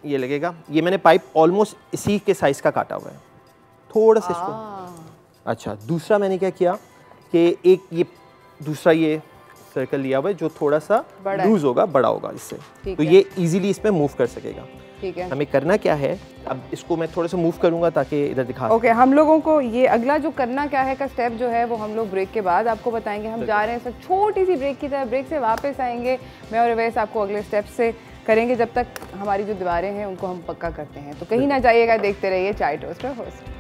ये लगेगा। ये मैंने पाइप ऑलमोस्ट इसी के साइज़ का काटा हुआ है, थोड़ा सा इसको। अच्छा, दूसरा मैंने क्या किया कि एक ये दूसरा ये सर्कल लिया हुआ है जो थोड़ा सा लूज होगा, बड़ा होगा इससे, तो ये इजीली इसमें मूव कर सकेगा। ठीक है, हमें करना क्या है, अब इसको मैं थोड़ा सा मूव करूंगा ताकि इधर दिखा। ओके, हम लोगों को ये अगला जो करना क्या है का स्टेप जो है वो हम लोग ब्रेक के बाद आपको बताएंगे। हम जा रहे हैं सर छोटी सी ब्रेक की तरफ, ब्रेक से वापस आएंगे। मैं और अवैस आपको अगले स्टेप से करेंगे जब तक हमारी जो दीवारें हैं उनको हम पक्का करते हैं। तो कहीं ना जाइएगा, देखते रहिए चाय toaster host.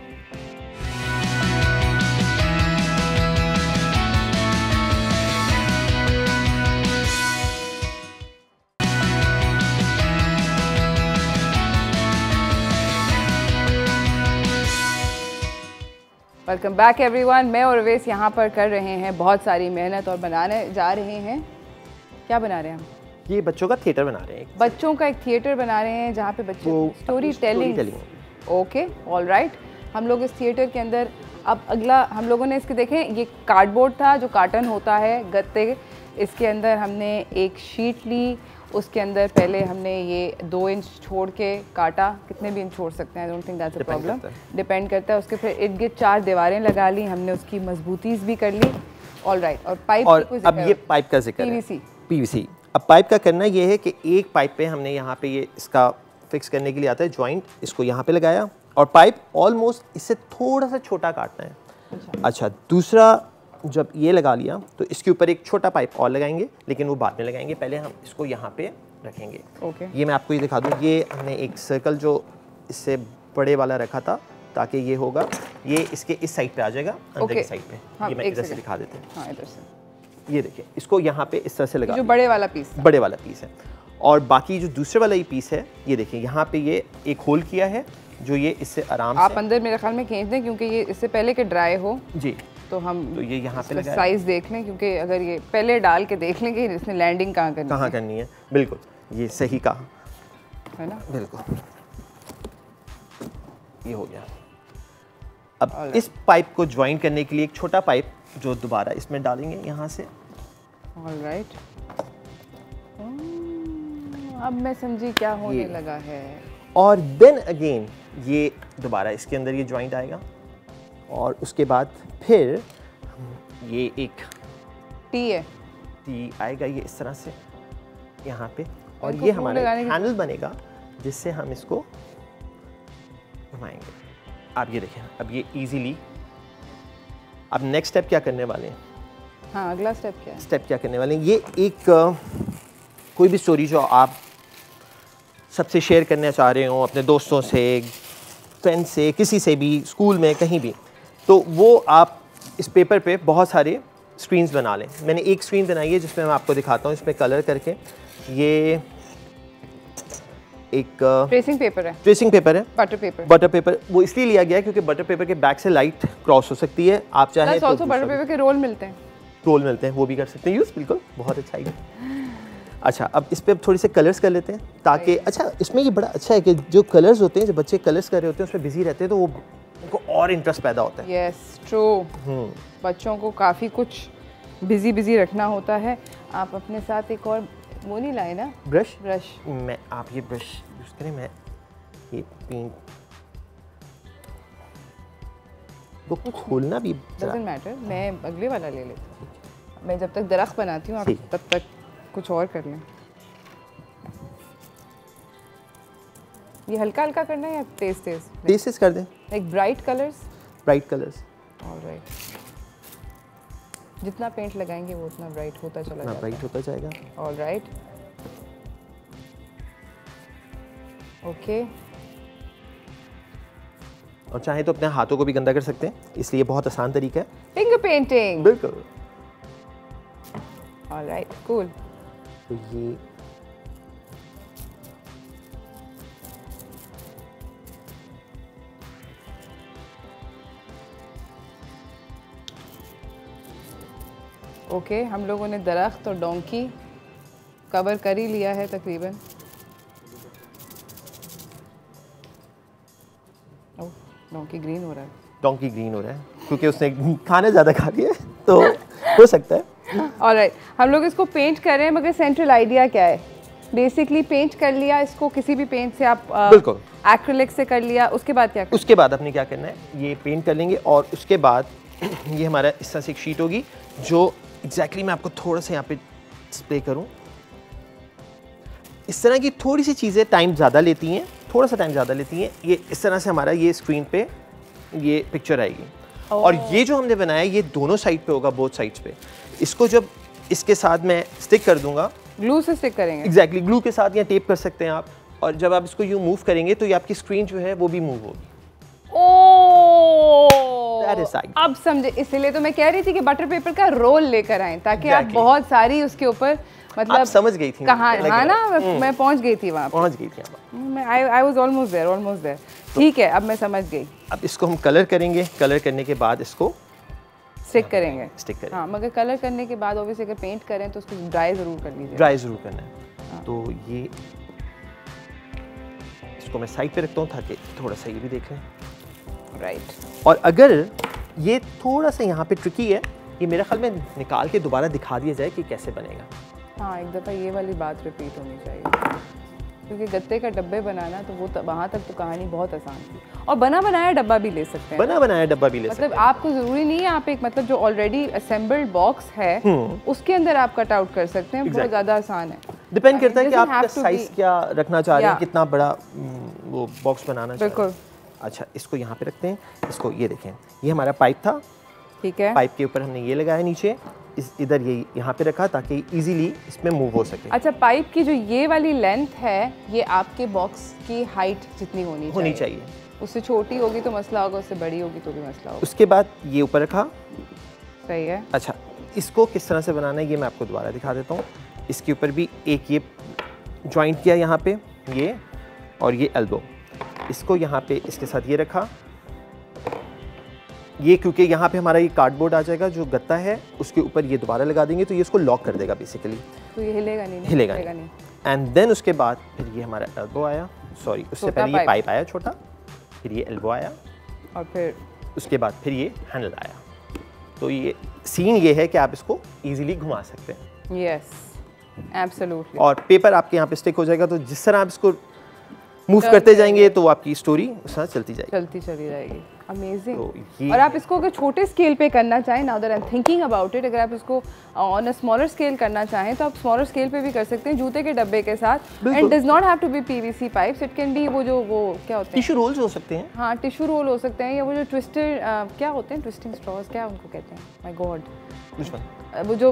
Welcome back everyone. मैं और अवैस यहाँ पर कर रहे हैं बहुत सारी मेहनत और बनाने जा रहे हैं। क्या बना रहे हैं हम? ये बच्चों का थिएटर बना रहे हैं, बच्चों का एक थिएटर बना रहे हैं जहाँ पे बच्चे स्टोरी टेलिंग। Okay, alright. हम लोग इस थिएटर के अंदर अब अगला हम लोगों ने इसके देखें, ये कार्डबोर्ड था जो कार्टन होता है, गत्ते। इसके अंदर हमने एक शीट ली, उसके अंदर पहले हमने ये 2 इंच छोड़ के काटा। कितने भी इंच छोड़ सकते हैं, I don't think that's a problem, depend करता है। उसके फिर इर्द गिर्द 4 दीवारें लगा ली हमने, उसकी मजबूतीज भी कर ली। ऑलराइट, और पाइप और अब ये पाइप का जिक्र है, पीवीसी। अब पाइप का करना ये है कि एक पाइप पे हमने यहाँ पे ये इसका फिक्स करने के लिए आता है जॉइंट, इसको यहाँ पे लगाया और पाइप ऑलमोस्ट इससे थोड़ा सा छोटा काटना है। अच्छा, दूसरा जब ये लगा लिया तो इसके ऊपर एक छोटा पाइप और लगाएंगे, लेकिन वो बाद में लगाएंगे, पहले हम इसको यहाँ पे रखेंगे। ओके, ये मैं आपको ये दिखा दूँ, ये हमने एक सर्कल जो इससे बड़े वाला रखा था ताकि ये होगा, ये इसके इस साइड पे आ जाएगा, अंदर की साइड पे। हाँ, ये मैं इधर से दिखा देते हैं। हाँ, इधर से ये देखिए, इसको यहाँ पे इस तरह से लगा, जो बड़े वाला पीस, बड़े वाला पीस है। और बाकी जो दूसरे वाला ये पीस है, ये देखिए यहाँ पे ये एक होल किया है जो ये इससे आराम आप से अंदर मेरे ख्याल में खींच दें, क्योंकि ये इससे पहले कि ड्राई हो जी, तो हम तो ये यहाँ पे लगाया, साइज देख लें, क्योंकि अगर ये पहले डाल के देख लें कि इसने लैंडिंग कहाँ करनी है। बिल्कुल, ये सही कहा है ना, बिल्कुल। ये हो गया। अब इस पाइप को ज्वाइन करने के लिए एक छोटा पाइप जो दोबारा इसमें डालेंगे यहाँ से। ऑलराइट, अब मैं समझी क्या होने लगा है। और देन अगेन ये दोबारा इसके अंदर ये ज्वाइंट आएगा और उसके बाद फिर ये एक टी आएगा, ये इस तरह से यहाँ पे, और ये हमारा हैंडल बनेगा जिससे हम इसको घुमाएंगे। आप ये देखें, अब ये इजीली। अब नेक्स्ट स्टेप क्या करने वाले हैं? हाँ, अगला स्टेप क्या है? स्टेप क्या करने वाले हैं, ये एक कोई भी स्टोरी जो आप सबसे शेयर करना चाह रहे हो, अपने दोस्तों से, फ्रेंड से, किसी से भी, स्कूल में कहीं भी, तो वो आप इस पेपर पे बहुत सारे स्क्रीन्स बना लें। मैंने एक स्क्रीन बनाई है जिसमें मैं आपको दिखाता हूँ, इसमें कलर करके। ये एक ट्रेसिंग पेपर है, बटर पेपर वो इसलिए लिया गया है क्योंकि बटर पेपर के बैक से लाइट क्रॉस हो सकती है। आप चाहे तो बटर पेपर के रोल मिलते हैं, वो भी कर सकते हैं यूज़। बिल्कुल, बहुत अच्छा है। अच्छा, अब इस पे थोड़ी से कलर्स कर लेते हैं ताकि, अच्छा इसमें ये बड़ा अच्छा है कि जो कलर्स होते हैं, जो बच्चे कलर्स कर रहे होते हैं उसमें बिजी रहते हैं, तो वो उनको और इंटरेस्ट पैदा होता है। Yes, true. बच्चों को काफ़ी कुछ बिजी रखना होता है। आप अपने साथ एक और वो नहीं लाए ना, ब्रश? मैं, आप ये ब्रश यूज़ करें, मैं ये पिंक वो खोलना भी डजंट मैटर, मैं अगले वाला ले लेती हूँ। मैं जब तक दरख्त बनाती हूँ आप तब तक कुछ और कर लें। ये हल्का हल्का करना है या तेज तेज? तेज तेज कर दें। Like bright colours? Bright colours. Alright. जितना पेंट लगाएंगे वो उतना ब्राइट होता चला जाएगा। ब्राइट होता जाएगा। ऑलराइट। ओके। और चाहे तो अपने हाथों को भी गंदा कर सकते हैं, इसलिए बहुत आसान तरीका है। Finger painting. बिल्कुल। Alright, cool. तो ये ओके, हम लोगों ने दरख्त और डोंकी कवर कर ही लिया है तकरीबन। ओह, डोंकी ग्रीन हो रहा है। डोंकी ग्रीन हो रहा है क्योंकि उसने खाना ज़्यादा खा लिया है, तो हो सकता है। ऑलराइट, हम लोग इसको पेंट कर रहे हैं, मगर सेंट्रल आइडिया क्या है? बेसिकली पेंट कर लिया इसको, किसी भी पेंट से आप बिल्कुल एक्रिलिक से कर लिया, उसके बाद क्या करना? उसके बाद आपने क्या करना है, ये पेंट कर लेंगे और उसके बाद ये हमारा इस तरह से एक शीट होगी जो एग्जैक्टली मैं आपको थोड़ा सा यहाँ पे डिस्प्ले करूँ। इस तरह की थोड़ी सी चीज़ें टाइम ज़्यादा लेती हैं, थोड़ा सा टाइम ज़्यादा लेती हैं। ये इस तरह से हमारा ये स्क्रीन पे ये पिक्चर आएगी और ये जो हमने बनाया ये दोनों साइड पे होगा, बोथ साइड्स पे। इसको जब इसके साथ मैं स्टिक कर दूंगा, ग्लू से स्टिक करेंगे? एग्जैक्टली ग्लू के साथ या टेप कर सकते हैं आप। और जब आप इसको यूँ मूव करेंगे तो ये आपकी स्क्रीन जो है वो भी मूव होगी। That is right. अब समझे, इसलिए तो मैं कह रही थी कि बटर पेपर का रोल लेकर आए ताकि आप बहुत सारी उसके ऊपर मतलब आप समझ गई थी कहाँ, हाँ ना, मैं पहुंच गई थी वहाँ, पहुंच गई थी मैं आई वाज ऑलमोस्ट देयर। ठीक है, अब मैं समझ गई। अब इसको हम कलर करेंगे, कलर करने के बाद इसको स्टिक करेंगे। हाँ, मगर कलर करने के बाद ऑब्वियसली अगर पेंट करें तो उसको ड्राई ज़रूर कर लीजिए। ड्राई ज़रूर करना है। तो ये इसको मैं साइड पे रखता हूँ ताकि थोड़ा सा ये भी देख लें। राइट। और अगर ये थोड़ा सा यहाँ पे ट्रिकी है, ये मेरे ख्याल में निकाल के दोबारा दिखा दिया जाए कि कैसे बनेगा। हाँ, एक दफ़ा ये वाली बात रिपीट होनी चाहिए, क्योंकि गत्ते का डब्बे बनाना तो वो वहाँ तक तो कहानी बहुत आसान थी। और बना बनाया डब्बा भी ले सकते हैं। बना बनाया डब्बा भी ले सकते हैं। मतलब आपको ज़रूरी नहीं है, आप एक मतलब जो ऑलरेडी असेंबल्ड बॉक्स है उसके अंदर आप कट आउट कर सकते हैं। बहुत ज़्यादा आसान है। डिपेंड करता है कि आपका साइज क्या रखना चाह रहे हैं, कितना बड़ा वो बॉक्स बनाना चाह रहे हैं। बिल्कुल। अच्छा, इसको यहाँ पे रखते हैं। इसको ये देखें, ये हमारा पाइप था। ठीक है। पाइप के ऊपर हमने ये लगाया नीचे, इधर ये यहाँ पे रखा ताकि इजीली इसमें मूव हो सके। अच्छा, पाइप की जो ये वाली लेंथ है ये आपके बॉक्स की हाइट जितनी होनी चाहिए। उससे छोटी होगी तो मसला होगा, उससे बड़ी होगी तो भी मसला होगा। उसके बाद ये ऊपर रखा। सही है। अच्छा, इसको किस तरह से बनाना है ये मैं आपको दोबारा दिखा देता हूँ। इसके ऊपर भी एक ये जॉइंट किया यहाँ पे, ये और ये एल्बो, इसको यहाँ पे इसके साथ ये रखा। ये क्योंकि यहाँ पे हमारा ये कार्डबोर्ड आ जाएगा जो गत्ता है, उसके ऊपर ये दोबारा लगा देंगे तो ये इसको लॉक कर देगा बेसिकली। तो ये हिलेगा नहीं? हिलेगा नहीं। एंड देन उसके बाद फिर ये हमारा एल्बो आया, सॉरी उससे पहले ये पाइप आया छोटा, फिर ये एल्बो आया और फिर उसके बाद फिर ये हैंडल आया। तो ये सीन ये है कि आप इसको इजीली घुमा सकते हैं। Yes, absolutely. और पेपर आपके यहाँ पे स्टिक हो जाएगा, तो जिस तरह आप इसको मूव करते जाएंगे तो आपकी स्टोरी उस तरह चलती चली जाएगी। अमेजिंग। तो और आप इसको अगर छोटे स्केल पे करना चाहें, now that I am thinking about it, अगर आप इसको ऑन अ स्मॉलर स्केल करना चाहें तो आप स्मॉलर स्केल पे भी कर सकते हैं, जूते के डब्बे के साथ। And does not have to be PVC pipes, it can be वो क्या होते हैं, टिश्यू रोल्स हो सकते हैं। हाँ, टिश्यू रोल हो सकते हैं, या वो जो ट्विस्टेड क्या होते हैं, ट्विस्टिंग स्ट्रॉज क्या उनको कहते हैं, माय गॉड, वो जो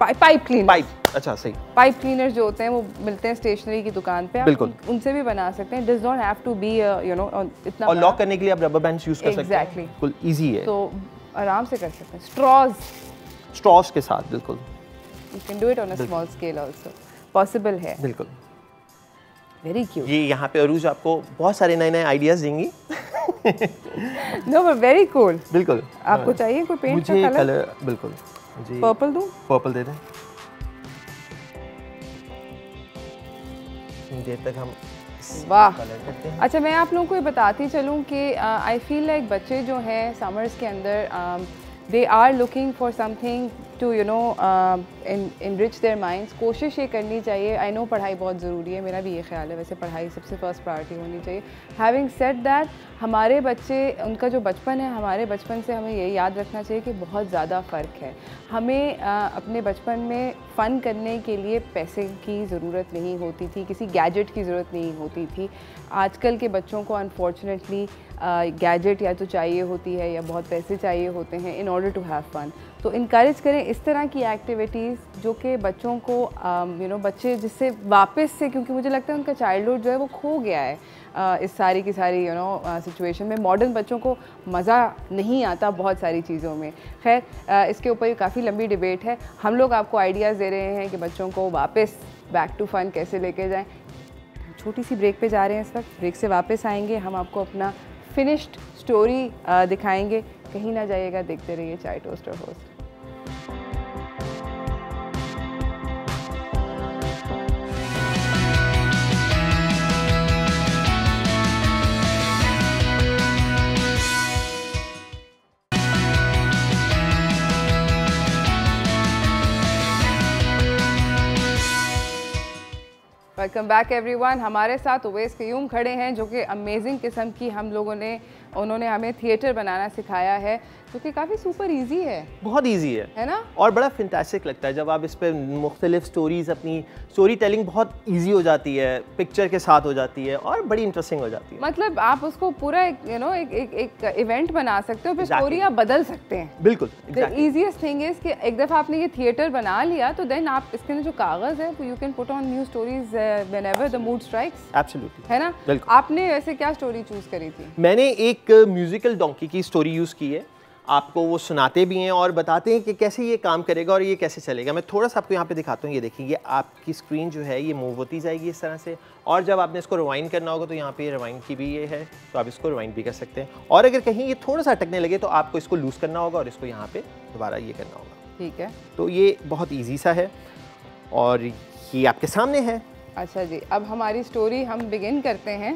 पाइप क्लीनर। अच्छा, सही। पाइप क्लीनर जो होते हैं वो मिलते हैं स्टेशनरी की दुकान पे, आप उनसे भी बना सकते हैं। Does not have to be you know इतना। और लॉक करने के लिए आप रबर बैंड्स यूज कर सकते हैं। एग्जैक्टली, बिल्कुल इजी है, तो आराम से कर सकते हैं। स्ट्रॉज के साथ, बिल्कुल। You can do it on a small scale also, possible है। बिल्कुल। Very cute. ये यहाँ पे अरूज आपको बहुत सारे नए आइडियाज देंगी। No but very cool. बिल्कुल। आपको चाहिए कोई पेंट का कलर? बिल्कुल। पर्पल दूं? पर्पल दे दें। देर तक हम वाह। अच्छा, मैं आप लोगों को ये बताती चलूँ कि आई फील लाइक बच्चे जो हैं समर्स के अंदर they are looking for something to enrich their minds. कोशिश ये करनी चाहिए. आई नो पढ़ाई बहुत ज़रूरी है, मेरा भी ये ख्याल है, वैसे पढ़ाई सबसे फर्स्ट प्रायोरिटी होनी चाहिए. हैविंग सेड दैट, हमारे बच्चे, उनका जो बचपन है, हमारे बचपन से हमें ये याद रखना चाहिए कि बहुत ज़्यादा फ़र्क है. हमें अपने बचपन में फ़न करने के लिए पैसे की ज़रूरत नहीं होती थी, किसी गैजेट की ज़रूरत नहीं होती थी. आजकल के बच्चों को अनफॉर्चुनेटली गैजेट या तो चाहिए होती है या बहुत पैसे चाहिए होते हैं in order to have fun. तो इनकरेज करें इस तरह की एक्टिविटीज़ जो कि बच्चों को बच्चे जिससे वापस से, क्योंकि मुझे लगता है उनका चाइल्डहुड जो है वो खो गया है इस सारी की सारी सिचुएशन में. मॉडर्न बच्चों को मज़ा नहीं आता बहुत सारी चीज़ों में. खैर इसके ऊपर काफ़ी लंबी डिबेट है. हम लोग आपको आइडियाज़ दे रहे हैं कि बच्चों को वापस बैक टू फन कैसे लेके जाएं. छोटी सी ब्रेक पे जा रहे हैं इस वक्त. ब्रेक से वापस आएंगे, हम आपको अपना फिनिश्ड स्टोरी दिखाएंगे. कहीं ना जाइएगा, देखते रहिए चाय toaster host. Welcome back everyone. हमारे साथ उवैस क़य्यूम खड़े हैं जो कि अमेजिंग किस्म की उन्होंने हमें थिएटर बनाना सिखाया है, जो कि काफ़ी सुपर इजी है. बहुत इजी है ना, और बड़ा फैंटास्टिक लगता है जब आप इस पर मुख्तलिफ स्टोरीज़, अपनी स्टोरी टेलिंग बहुत इजी हो जाती है, पिक्चर के साथ हो जाती है और बड़ी इंटरेस्टिंग हो जाती है. मतलब आप उसको पूरा एक इवेंट बना सकते हो, फिर स्टोरी आप बदल सकते हैं. बिल्कुल. द ईजीएस्ट थिंग इज़ कि एक दफ़ा आपने ये थिएटर बना लिया तो देन आप इसके अंदर जो कागज़ है you can put on new stories whenever the mood strikes. Absolutely, है ना. बिल्कुल. आपने वैसे क्या स्टोरी चूज़ करी थी? मैंने एक म्यूजिकल डोंकी की स्टोरी यूज़ की है. आपको वो सुनाते भी हैं और बताते हैं कि कैसे ये काम करेगा और ये कैसे चलेगा. मैं थोड़ा सा आपको यहाँ पे दिखाता हूँ. ये देखिए, ये आपकी स्क्रीन जो है ये मूव होती जाएगी इस तरह से, और जब आपने इसको रिवाइंड करना होगा तो यहाँ पे रिवाइंड की भी ये है, तो आप इसको रिवाइंड भी कर सकते हैं. और अगर कहीं ये थोड़ा सा अटकने लगे तो आपको इसको लूज़ करना होगा और इसको यहाँ पर दोबारा ये करना होगा. ठीक है. तो ये बहुत ईजी सा है और ये आपके सामने है. अच्छा जी, अब हमारी स्टोरी हम बिगिन करते हैं.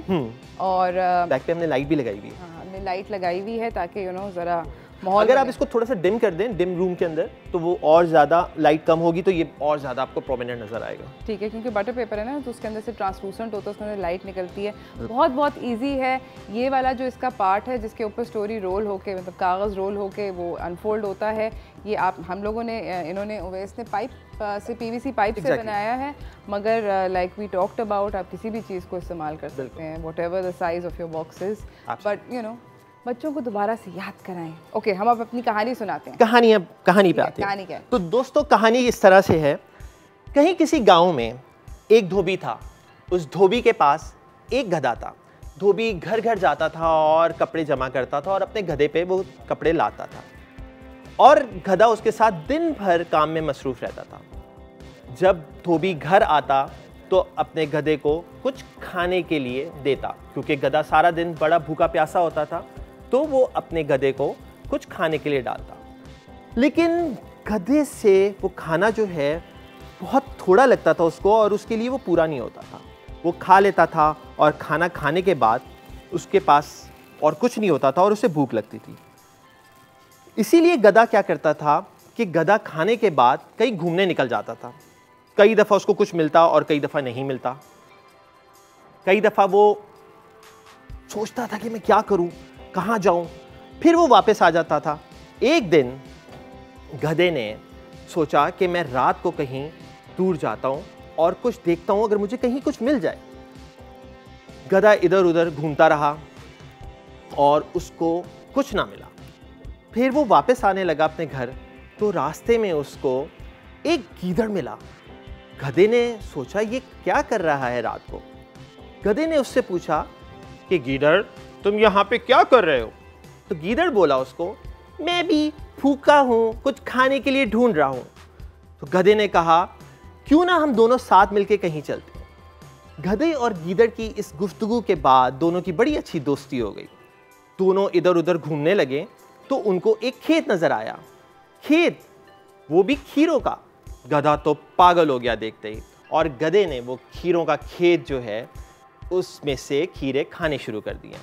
और बैक पे हमने लाइट भी लगाई हुई है. हाँ, हमने लाइट लगाई हुई है ताकि ज़रा माहौल. अगर आप इसको थोड़ा सा डिम कर दें, डिम रूम के अंदर, तो वो और ज़्यादा लाइट कम होगी तो ये और ज़्यादा आपको प्रोमिनेंट नज़र आएगा. ठीक है, क्योंकि बटर पेपर है ना तो उसके अंदर से ट्रांसलूसेंट होता है, उसके अंदर लाइट निकलती है. बहुत ईजी है. ये वाला जो इसका पार्ट है जिसके ऊपर स्टोरी रोल होके, मतलब कागज़ रोल होके वो अनफोल्ड होता है, ये हम लोगों ने, इन्होंने उवैस ने पाइप से, PVC पाइप से बनाया है. मगर लाइक वी टॉक्ड अबाउट, आप किसी भी चीज़ को इस्तेमाल कर सकते हैं, what ever the size of your boxes. But बच्चों को दोबारा से याद कराएं. ओके, हम अब अपनी कहानी सुनाते हैं. कहानी पे आते हैं. कहानी क्या है? तो दोस्तों, कहानी इस तरह से है. कहीं किसी गांव में एक धोबी था. उस धोबी के पास एक गधा था. धोबी घर घर जाता था और कपड़े जमा करता था और अपने गधे पे वो कपड़े लाता था और गधा उसके साथ दिन भर काम में मसरूफ़ रहता था. जब धोबी घर आता तो अपने गधे को कुछ खाने के लिए देता, क्योंकि गधा सारा दिन बड़ा भूखा प्यासा होता था, तो वो अपने गधे को कुछ खाने के लिए डालता. लेकिन गधे से वो खाना जो है बहुत थोड़ा लगता था उसको, और उसके लिए वो पूरा नहीं होता था. वो खा लेता था और खाना खाने के बाद उसके पास और कुछ नहीं होता था और उसे भूख लगती थी. इसीलिए गधा क्या करता था कि गधा खाने के बाद कहीं घूमने निकल जाता था. कई दफ़ा उसको कुछ मिलता और कई दफ़ा नहीं मिलता. कई दफ़ा वो सोचता था कि मैं क्या करूं, कहाँ जाऊं, फिर वो वापस आ जाता था. एक दिन गधे ने सोचा कि मैं रात को कहीं दूर जाता हूं और कुछ देखता हूं, अगर मुझे कहीं कुछ मिल जाए. गधा इधर उधर घूमता रहा और उसको कुछ ना मिला. फिर वो वापस आने लगा अपने घर, तो रास्ते में उसको एक गीदड़ मिला. गधे ने सोचा ये क्या कर रहा है रात को. गधे ने उससे पूछा कि गीदड़, तुम यहाँ पे क्या कर रहे हो? तो गीदड़ बोला उसको, मैं भी भूखा हूँ, कुछ खाने के लिए ढूंढ रहा हूँ. तो गधे ने कहा, क्यों ना हम दोनों साथ मिलके कहीं चलते हैं. गधे और गीदड़ की इस गुफ्तगू के बाद दोनों की बड़ी अच्छी दोस्ती हो गई. दोनों इधर उधर घूमने लगे तो उनको एक खेत नजर आया. खेत, वो भी खीरों का. गधा तो पागल हो गया देखते ही, और गधे ने वो खीरों का खेत जो है उसमें से खीरे खाने शुरू कर दिए.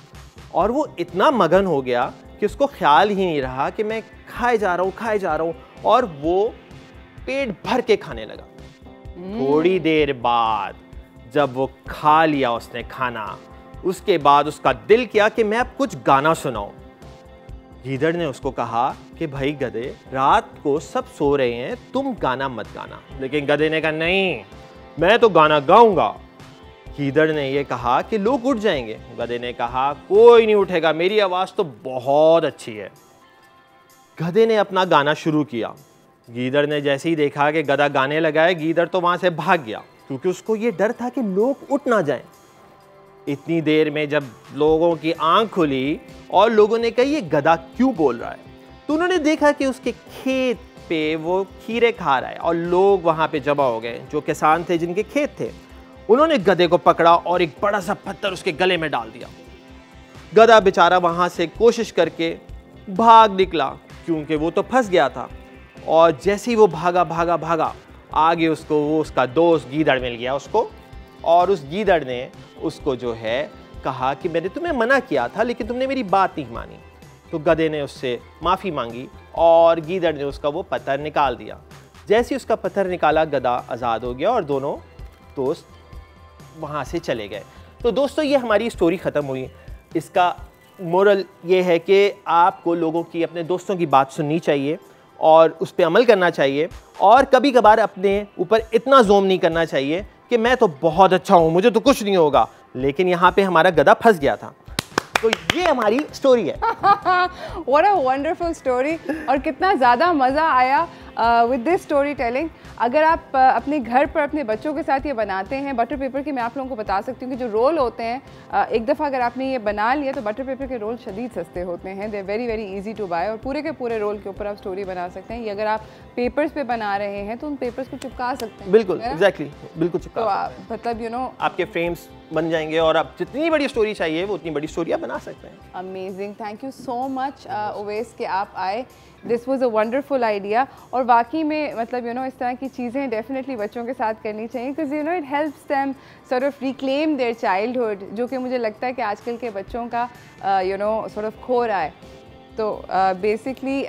और वो इतना मगन हो गया कि उसको ख्याल ही नहीं रहा कि मैं खाए जा रहा हूँ, और वो पेट भर के खाने लगा। थोड़ी देर बाद जब वो खा लिया उसने खाना, उसके बाद उसका दिल किया कि मैं अब कुछ गाना सुनाऊं। गीदड़ ने उसको कहा कि भाई गधे, रात को सब सो रहे हैं, तुम गाना मत गाना। लेकिन गधे ने कहा नहीं, मैं तो गाना गाऊंगा। गीदड़ ने ये कहा कि लोग उठ जाएंगे। गधे ने कहा कोई नहीं उठेगा, मेरी आवाज़ तो बहुत अच्छी है। गधे ने अपना गाना शुरू किया। गीदड़ ने जैसे ही देखा कि गधा गाने लगा है, गीदड़ तो वहाँ से भाग गया, क्योंकि उसको ये डर था कि लोग उठ ना जाएं। इतनी देर में जब लोगों की आंख खुली और लोगों ने कहा ये गधा क्यों बोल रहा है, तो उन्होंने देखा कि उसके खेत पे वो खीरे खा रहा है और लोग वहाँ पे जमा हो गए जो किसान थे, जिनके खेत थे। उन्होंने गधे को पकड़ा और एक बड़ा सा पत्थर उसके गले में डाल दिया। गधा बेचारा वहाँ से कोशिश करके भाग निकला, क्योंकि वो तो फंस गया था। और जैसे ही वो भागा आगे उसको वो उसका दोस्त गीदड़ मिल गया उसको, और उस गीदड़ ने उसको जो है कहा कि मैंने तुम्हें मना किया था, लेकिन तुमने मेरी बात नहीं मानी। तो गधे ने उससे माफ़ी मांगी और गीदड़ ने उसका वो पत्थर निकाल दिया। जैसे ही उसका पत्थर निकाला, गधा आज़ाद हो गया और दोनों दोस्त वहाँ से चले गए। तो दोस्तों, ये हमारी स्टोरी ख़त्म हुई। इसका मोरल ये है कि आपको लोगों की, अपने दोस्तों की बात सुननी चाहिए और उस पर अमल करना चाहिए, और कभी कभार अपने ऊपर इतना जोम नहीं करना चाहिए कि मैं तो बहुत अच्छा हूँ, मुझे तो कुछ नहीं होगा। लेकिन यहाँ पे हमारा गधा फंस गया था। तो ये हमारी स्टोरी है। What a wonderful story, और कितना ज़्यादा मज़ा आया विद दिस स्टोरी टेलिंग। अगर आप अपने घर पर अपने बच्चों के साथ ये बनाते हैं, बटर पेपर की मैं आप लोगों को बता सकती हूँ कि जो रोल होते हैं, एक दफ़ा अगर आपने ये बना लिया तो बटर पेपर के रोल शदीद सस्ते होते हैं। They very very easy to buy, और पूरे के पूरे रोल के ऊपर आप स्टोरी बना सकते हैं। ये अगर आप पेपर्स पे बना रहे हैं तो उन पेपर्स को चिपका सकते हैं। बिल्कुल, एग्जैक्टली, बिल्कुल चिपका सकते हैं। मतलब यू नो आपके फ्रेम्स बन जाएंगे और आप जितनी बड़ी स्टोरी चाहिए वो उतनी बड़ी स्टोरी आप बना सकते हैं। Amazing, thank you so much Owais कि आप आए। This was a wonderful idea, और वाकई में मतलब यू नो इस तरह की चीज़ें डेफिनेटली बच्चों के साथ करनी चाहिए, because you know it helps them sort of reclaim their childhood, जो कि मुझे लगता है कि आजकल के बच्चों का यू नो सॉर्ट ऑफ खो रहा है। तो बेसिकली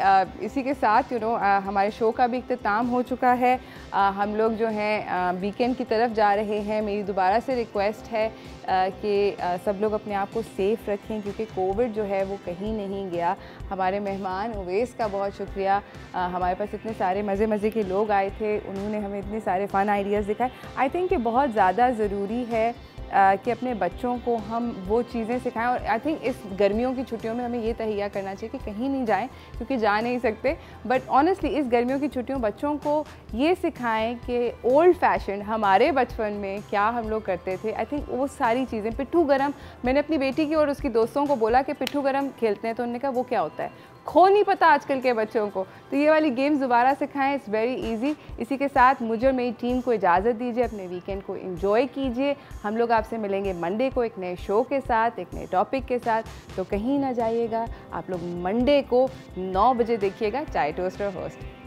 इसी के साथ यू नो हमारे शो का भी इख्तिताम हो चुका है। हम लोग जो हैं वीकेंड की तरफ जा रहे हैं। मेरी दोबारा से रिक्वेस्ट है कि सब लोग अपने आप को सेफ़ रखें, क्योंकि कोविड जो है वो कहीं नहीं गया। हमारे मेहमान उवैस का बहुत शुक्रिया, हमारे पास इतने सारे मज़े के लोग आए थे, उन्होंने हमें इतने सारे फ़न आइडियाज़ दिखाए। आई थिंक कि बहुत ज़्यादा ज़रूरी है कि अपने बच्चों को हम वो चीज़ें सिखाएं, और आई थिंक इस गर्मियों की छुट्टियों में हमें ये तहिया करना चाहिए कि कहीं नहीं जाएं, क्योंकि जा नहीं सकते। बट ऑनेस्टली इस गर्मियों की छुट्टियों बच्चों को ये सिखाएं कि ओल्ड फैशन हमारे बचपन में क्या हम लोग करते थे। आई थिंक वो सारी चीज़ें, पिट्ठू गरम, मैंने अपनी बेटी की और उसकी दोस्तों को बोला कि पिट्ठू गरम खेलते हैं, तो उन्होंने कहा वो क्या होता है, खो नहीं पता आजकल के बच्चों को। तो ये वाली गेम्स दोबारा सिखाएं, इट्स वेरी इजी। इसी के साथ मुझे और मेरी टीम को इजाज़त दीजिए, अपने वीकेंड को एंजॉय कीजिए। हम लोग आपसे मिलेंगे मंडे को एक नए शो के साथ, एक नए टॉपिक के साथ, तो कहीं ना जाइएगा। आप लोग मंडे को 9 बजे देखिएगा चाय टोस्टर होस्ट।